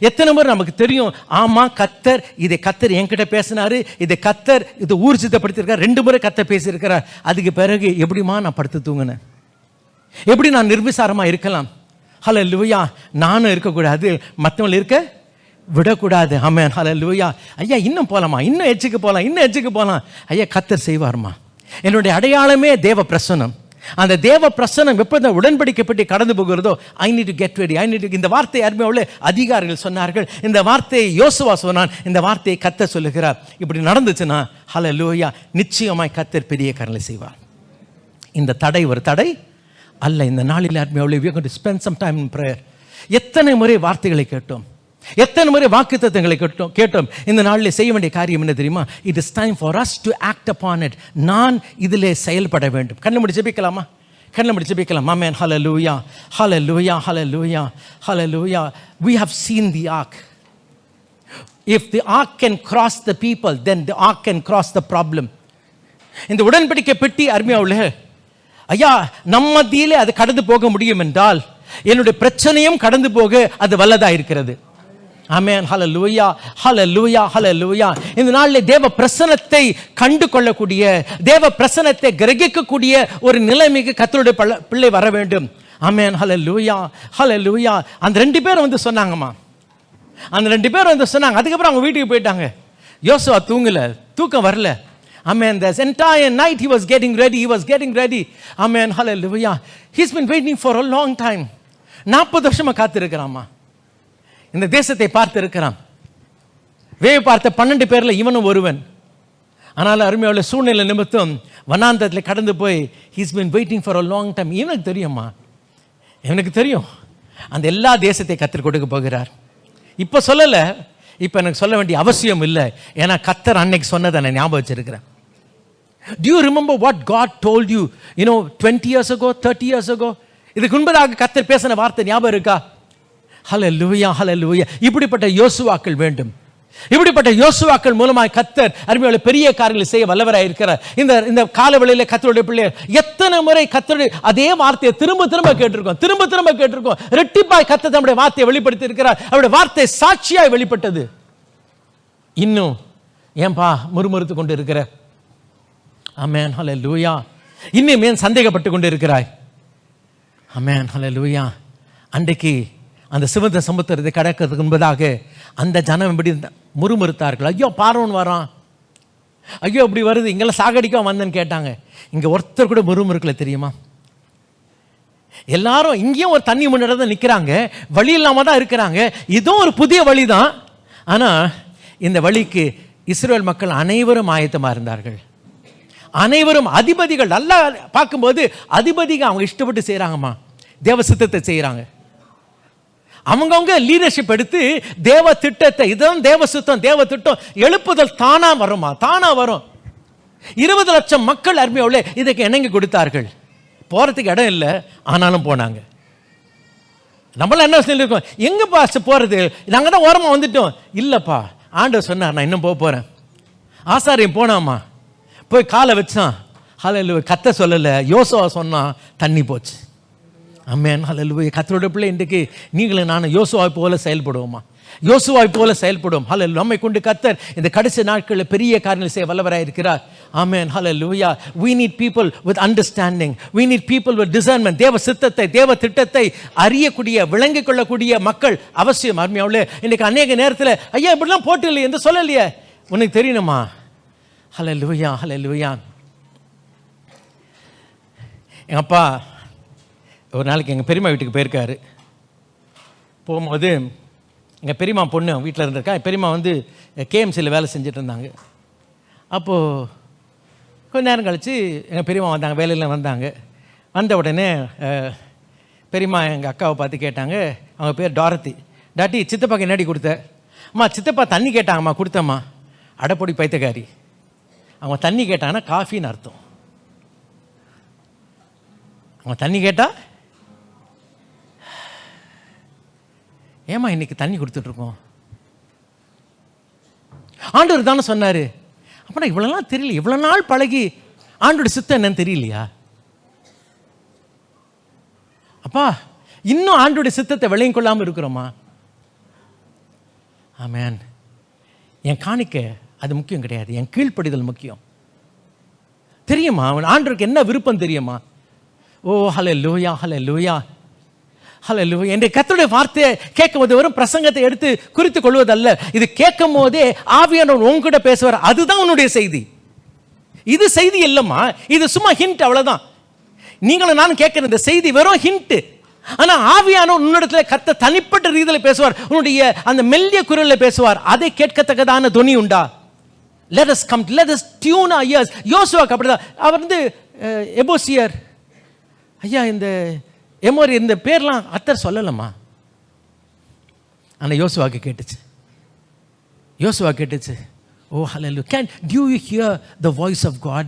எத்தனை முறை நமக்கு தெரியும், ஆமா கர்த்தர் இதை கர்த்தர் என்கிட்ட பேசினாரு, இதை கர்த்தர் இது ஊர்ஜிதப்படுத்திருக்கார். 2 முறை கர்த்தர் பேசியிருக்கிறார். அதுக்கு பிறகு எப்படிமா நான் படுத்து தூங்கினேன்? எப்படி நான் நிர்விசாரமா இருக்கலாம்? ஹல்லேலூயா. நானும் இருக்கக்கூடாது, மற்றவங்க இருக்க விடக்கூடாது. ஆமென், ஹல்லேலூயா. ஐயா இன்னும் போலாமா, இன்னும் எச்சுக்கு போகலாம். ஐயா கர்த்தர் செய்வார்மா. என்னுடைய அடையாளமே தேவ பிரசன்னம். அந்த தேவ பிரசன்னம் எப்போ உடன்படிக்கை பெட்டி கடந்து போகிறதோ, I need to get ready, இந்த வார்த்தை அருமையாவுள்ள அதிகாரிகள் சொன்னார்கள். இந்த வார்த்தையை யோசுவா சொன்னான். இந்த வார்த்தையை கர்த்தர் சொல்லுகிறார். இப்படி நடந்துச்சுன்னா ஹல்லேலூயா, நிச்சயமாய் கர்த்தர் பெரிய காரியங்களை செய்வார். இந்த தடை ஒரு தடை அல்ல. இந்த நாளில் அருமையாவுள்ள we are going to spend some time in prayer. எத்தனை முறை வார்த்தைகளை கேட்டோம், எத்தனை முறை வாக்குத்தத்தங்களை கேட்டோம். இந்த நாளில் செய்ய வேண்டிய காரியம் என்ன தெரியுமா? It is time for us to act upon it. நான் இதிலே செயல்பட வேண்டும். கண்ணை மூடி ஜெபிக்கலாமா? ஆமென், ஹல்லேலூயா, ஹல்லேலூயா, ஹல்லேலூயா, ஹல்லேலூயா. We have seen the ark. If the ark can cross the people, then the ark can cross the problem. இந்த உடன்படிக்கை பெட்டி அருமையாவுள்ள ஐயா நம்ம மத்தியிலே அது கடந்து போக முடியும் என்றால், என்னுடைய பிரச்சனையும் கடந்து போக அது வல்லதா இருக்கிறது. ஆமென், ஹல்லேலூயா, ஹல்லேலூயா, ஹல்லேலூயா. இந்த நாளிலே தேவ பிரசன்னத்தை கண்டு கொள்ளக்கூடிய, தேவ பிரசன்னத்தை கிரகிக்கக்கூடிய ஒரு நிலைமைக்கு கர்த்தருடைய பிள்ளை வர வேண்டும். ஆமென், ஹல்லேலூயா, ஹல்லேலூயா. அந்த 2 பேர் வந்து சொன்னாங்கம்மா. அதுக்கப்புறம் அவங்க வீட்டுக்கு போயிட்டாங்க. யோசுவா தூங்கல, தூக்கம் வரல. Amen. This entire night he was getting ready. Amen, hallelujah. He's been waiting for a long time. 40 வருஷமா காத்திருக்கிறாமா. இந்த தேசத்தை பார்த்திருக்கிறான். வேவு பார்த்த 12 பேர்ல இவனும் ஒருவன். ஆனால் அருமையுள்ள சூழ்நிலை நிமித்தம் வனாந்தரத்தில் கடந்து போய் he's been waiting for a long time. இவனுக்கு தெரியும் அந்த எல்லா தேசத்தை கர்த்தர் கொடுக்க போகிறார். இப்ப சொல்லல, இப்ப எனக்கு சொல்ல வேண்டிய அவசியம் இல்லை. ஏன்னா கர்த்தர் அன்னைக்கு சொன்னதை நான் ஞாபகம் வச்சிருக்கிறேன். Do you remember what God told you, 20 years ago, 30 years ago? இதுக்கு முன்பதாக கர்த்தர் பேசின வார்த்தை ஞாபகம் இருக்கா? ஹல்லேலூயா, ஹல்லேலூயா. இப்படிப்பட்ட யோசுவாக்கள் வேண்டும். இப்படிப்பட்ட யோசுவாக்கள் மூலமாய் கர்த்தர் அருமையான பெரிய காரியங்களை செய்ய வல்லவராய் இருக்கிறார். இந்த காலவெளியில கர்த்தருடைய பிள்ளைகள் எத்தனை முறை கர்த்தருடைய அதே வார்த்தையை திரும்ப கேட்டிருக்கோம். இரட்டிப்பாய் கர்த்தர் நம்முடைய வார்த்தையை வெளிப்படுத்தி இருக்கிறார். அவருடைய வார்த்தை சாட்சியாய் வெளிப்பட்டது. இன்னும் ஏன்பா முறுமுறுத்து கொண்டு இருக்கிற? ஆமென், ஹல்லேலூயா. இன்னும் ஏன் சந்தேகப்பட்டு கொண்டு இருக்கிறாய்? ஆமென், ஹல்லேலூயா. அன்றைக்கு அந்த சிவந்த சமுத்திரத்தை கடக்கிறதுக்கு முன்பதாக அந்த ஜனம் எப்படி முறுமுறுத்தார்கள். ஐயோ பார்வோன் வரான், ஐயோ இப்படி வருது, இங்கெல்லாம் சாகடிக்க வந்தேன்னு கேட்டாங்க. இங்க ஒருத்தர் கூட முறுமுறுக்கல தெரியுமா? எல்லாரும் இங்கேயும் ஒரு தண்ணி முன்னாடி தான் நிற்கிறாங்க, வழி இல்லாம தான் இருக்கிறாங்க. இதுவும் ஒரு புதிய வழி தான். ஆனா இந்த வழிக்கு இஸ்ரவேல் மக்கள் அனைவரும் ஆயத்தமா இருந்தார்கள். அனைவரும் அதிபதிகள். நல்லா பார்க்கும்போது அதிபதிகள் அவங்க இஷ்டப்பட்டு செய்யறாங்கம்மா, தேவ சித்தத்தை செய்யறாங்க. அவங்கவுங்க லீடர்ஷிப் எடுத்து தேவ திட்டத்தை, இதுதான் தேவ சுத்தம், தேவ திட்டம் எழுப்புதல் தானா வரும். 20 லட்சம் மக்கள் நம்மளாம் என்ன சொல்லியிருக்கோம், எங்கே பாஸ்டர் போகிறது, நாங்கள் தான் ஓரமாக வந்துட்டோம். இல்லைப்பா, ஆண்டவர் சொன்னார் நான் இன்னும் போக போகிறேன். ஆசாரியம் போனாமா, போய் காலை வச்சான். ஹல்லேலூயா. கத்த சொல்லலை, யோசுவா சொன்னான், தண்ணி போச்சு. ஆமென். ஹல்லேலூயா. கர்த்தருடைய பிள்ளை, இன்றைக்கு நீங்களும் நானும் யோசுவாவை போல செயல்படுவோமா? யோசுவாவை போல செயல்படுவோம். ஹல்லேலூயா. நம்மை கொண்டு கர்த்தர் இந்த கடைசி நாட்களில் பெரிய காரியங்கள் செய்ய வல்லவராக இருக்கிறார். ஆமென். ஹல்லேலூயா. we need people with understanding, we need people with discernment. தேவ சித்தத்தை, தேவ திட்டத்தை அறியக்கூடிய, விளங்கிக் கொள்ளக்கூடிய மக்கள் அவசியம். அருமையாவுல இன்னைக்கு அநேக நேரத்தில் ஐயா இப்படிலாம் போட்டு இல்லையே, எந்த சொல்லலையே, உனக்கு தெரியணுமா? ஹல்லேலூயா. ஹல்லேலூயா. எங்கள் அப்பா ஒரு நாளைக்கு எங்கள் பெரியம்மா வீட்டுக்கு போயிருக்காரு. போகும்போது எங்கள் பெரியம்மா பொண்ணு வீட்டில் இருந்திருக்கா. பெரியம்மா வந்து கேஎம்சியில் வேலை செஞ்சுட்டு இருந்தாங்க. அப்போது கொஞ்ச நேரம் கழித்து எங்கள் பெரியம்மா வந்தாங்க, வேலையில் வந்தாங்க. வந்த உடனே பெரியம்மா எங்கள் அக்காவை பார்த்து கேட்டாங்க. அவங்க பேர் டாரத்தி. டாட்டி, சித்தப்பாக்கு என்னடி கொடுத்த? அம்மா சித்தப்பா தண்ணி கேட்டாங்கம்மா, கொடுத்தம்மா. அடைப்பொடி பைத்தக்காரி. அவங்க தண்ணி கேட்டாங்கன்னா காஃபின்னு அர்த்தம். அவங்க தண்ணி கேட்டால் ஏமா இன்னைக்கு தண்ணி கொடுத்துட்ருக்கோம்? ஆண்டவர் தானே சொன்னார். அப்படின்னா இவ்வளோலாம் தெரியல, இவ்வளோ நாள் பழகி ஆண்டோட சித்தம் என்னன்னு தெரியலையா? அப்பா இன்னும் ஆண்டோட சித்தத்தை விளையும் கொள்ளாமல் இருக்கிறோமா? ஆமென். என் காணிக்க அது முக்கியம் கிடையாது, என் கீழ்ப்படிதல் முக்கியம். தெரியுமா ஆண்டவருக்கு என்ன விருப்பம் தெரியுமா? ஓ ஹல்லேலூயா. ஹல்லேலூயா. ஹல்லேலூயா. என்னுடைய கர்த்தருடைய வார்த்தையை கேட்கும் போது வெறும் பிரசங்கத்தை எடுத்து குறித்து கொள்வதல்ல, இது கேட்கும் போதே ஆவியானவர் உங்ககிட்ட பேசுவார். அதுதான் உன்னுடைய செய்தி. இது செய்தி இல்லைம்மா, இது சும்மா ஹிண்ட், அவ்வளோதான். நீங்களும் நானும் கேட்குற இந்த செய்தி வெறும் ஹிண்ட். ஆனால் ஆவியானவர் உன்னிடத்துல கத்த தனிப்பட்ட ரீதியில் பேசுவார், உன்னுடைய அந்த மெல்லிய குரலில் பேசுவார். அதை கேட்கத்தக்கதான துணி உண்டா? let us come, let us tune our ears. யோசுவாக்கு அப்படிதான். அவர் வந்து எபோசியர் ஐயா, இந்த எமோரி, இந்த பேர்லாம் அத்தர் சொல்லலம்மா. ஆனால் யோசுவாக்கு கேட்டுச்சு. யோசுவா கேட்டுச்சு. ஓ ஹல்லேலூயா. do you hear the voice of God,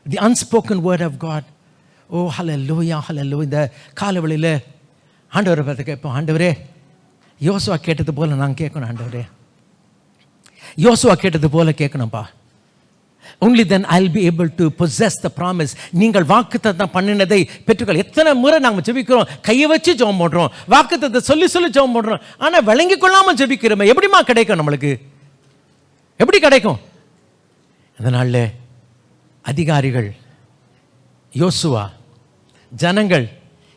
the unspoken word of God? ஓ ஹல்லேலூயா. ஹல்லேலூயா. இந்த காலவெளியில் ஆண்டவரை பார்த்து கேட்போம், ஆண்டவரே யோசுவா கேட்டது போல நான் கேட்கணும். ஆண்டவரே யோசுவா கேட்டது போல கேட்கணும்ப்பா. only then I'll be able to possess the promise. நீங்கள் வாக்குத்தத்தம் பண்ணினதை பெற்றுக்கொள்ள. எத்தனை முறை நாங்கள் ஜெபிக்கிறோம், கையை வச்சு ஜெபம் பண்ணுறோம், வாக்குத்தத்தை சொல்லி சொல்லி ஜெபம் பண்ணுறோம், ஆனால் விளங்கி கொள்ளாமல் ஜெபிக்கிறோமே. எப்படிமா கிடைக்கும் நம்மளுக்கு? எப்படி கிடைக்கும்? அதனால அதிகாரிகள், யோசுவா, ஜனங்கள்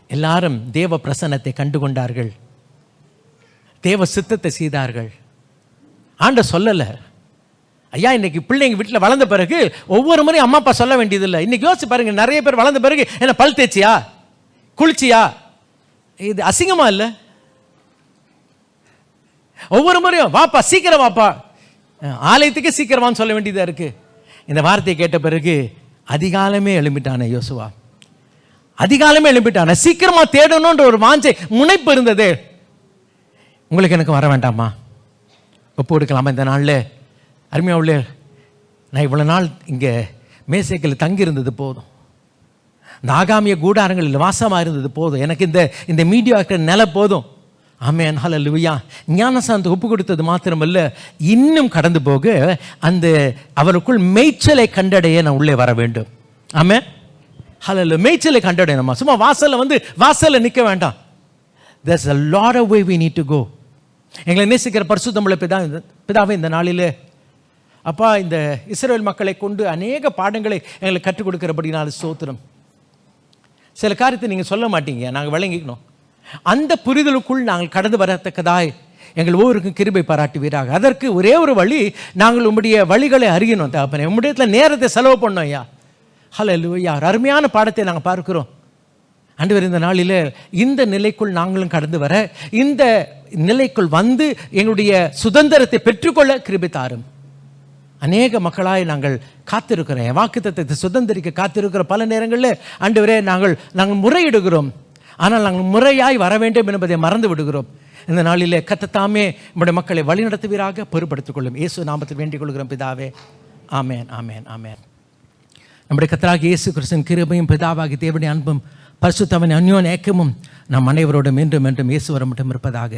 எல்லாரும் தேவ பிரசன்னத்தை கண்டுகொண்டார்கள், தேவ சித்தத்தை செய்தார்கள். ஆண்டவர் சொல்லலை. ஐயா இன்னைக்கு பிள்ளைங்க வீட்டில் வளர்ந்த பிறகு ஒவ்வொரு முறையும் அம்மா அப்பா சொல்ல வேண்டியதில்லை. இன்னைக்கு யோசிச்சு பாருங்க, நிறைய பேர் வளர்ந்த பிறகு என்ன பல் தேய்ச்சியா, குளிச்சியா? இது அசிங்கமா இல்லை? ஒவ்வொரு முறையும் வாப்பா சீக்கிரம் வாப்பா, ஆலயத்துக்கே சீக்கிரமான்னு சொல்ல வேண்டியதா இருக்கு. இந்த வார்த்தையை கேட்ட பிறகு அதிகாலமே எழும்பிட்டானே யோசுவா. அதிகாலமே எழும்பிட்டானே. சீக்கிரமா தேடணுன்ற ஒரு வாஞ்சை, முனைப்பு இருந்தது. உங்களுக்கு எனக்கு வர வேண்டாமா? ஒப்பு கொடுக்கலாமா இந்த நாளில்? அருமையாவுள்ள, நான் இவ்வளோ நாள் இங்கே மேசைக்கில் தங்கியிருந்தது போதும், இந்த ஆகாமிய கூடாரங்களில் வாசமாக இருந்தது போதும், எனக்கு இந்த மீடியா நிலை போதும். ஆமென். ஹல்லேலூயா. ஞானசாந்தம் ஒப்பு கொடுத்தது மாத்திரமல்ல, இன்னும் கடந்து போக அந்த அவருக்குள் மேய்ச்சலை கண்டடைய நான் உள்ளே வர வேண்டும். ஆமென். ஹல்லேலூயா. மேய்ச்சலை கண்டடையணுமா? சும்மா வாசலில் நிற்க வேண்டாம். there's a lot of way we need to go. எங்களை நேசிக்கிற பரிசுத்தமுள்ள பிதாவே, இந்த நாளிலே அப்பா இந்த இஸ்ரவேல் மக்களை கொண்டு அநேக பாடங்களை எங்களுக்கு கற்றுக் கொடுக்கிறபடினால ஸ்தோத்திரம். சில காரியத்தை நீங்கள் சொல்ல மாட்டீங்க, நாங்கள் விளங்கிக்கணும். அந்த புரிதலுக்குள் நாங்கள் கடந்து வரத்தக்கதாய் எங்கள் ஒவ்வொருக்கும் கிருபை பாராட்டுவீராக. அதற்கு ஒரே ஒரு வழி, நாங்கள் உம்முடைய வழிகளை அறியணும். தகப்பனே, உம்முடைய இடத்துல நேரத்தை செலவு பண்ணோம் ஐயா. ஹல்லேலூயா. அருமையான பாடத்தை நாங்கள் பார்க்கிறோம் ஆண்டவர். இந்த நாளில் இந்த நிலைக்குள் நாங்களும் கடந்து வர, இந்த நிலைக்குள் வந்து எங்களுடைய சுதந்திரத்தை பெற்றுக்கொள்ள கிருபை தாரும். அநேக மக்களாய் நாங்கள் காத்திருக்கிறோம், வாக்குத்தத்தத்தை சுதந்திரிக்க காத்திருக்கிற பல நேரங்களில் ஆண்டவரே நாங்கள் முறையிடுகிறோம், ஆனால் நாங்கள் முறையாய் வர வேண்டும் என்பதை மறந்து விடுகிறோம். இந்த நாளிலே கர்த்தர் நம்முடைய மக்களை வழிநடத்துவீராக, பொறுப்படுத்திக் கொள்ளும். இயேசு நாமத்தில் வேண்டிக் கொள்கிறோம் பிதாவே. ஆமேன். ஆமேன். ஆமேன். நம்முடைய கர்த்தராகிய இயேசு கிறிஸ்துவின் கிருபையும் பிதாவாகிய தேவனுடைய அன்பும் பரிசுத்தவன் அந்யோன்ய ஐக்கியமும் நம் அனைவரோடும் மீண்டும் இயேசு வர மட்டும் இருப்பதாக.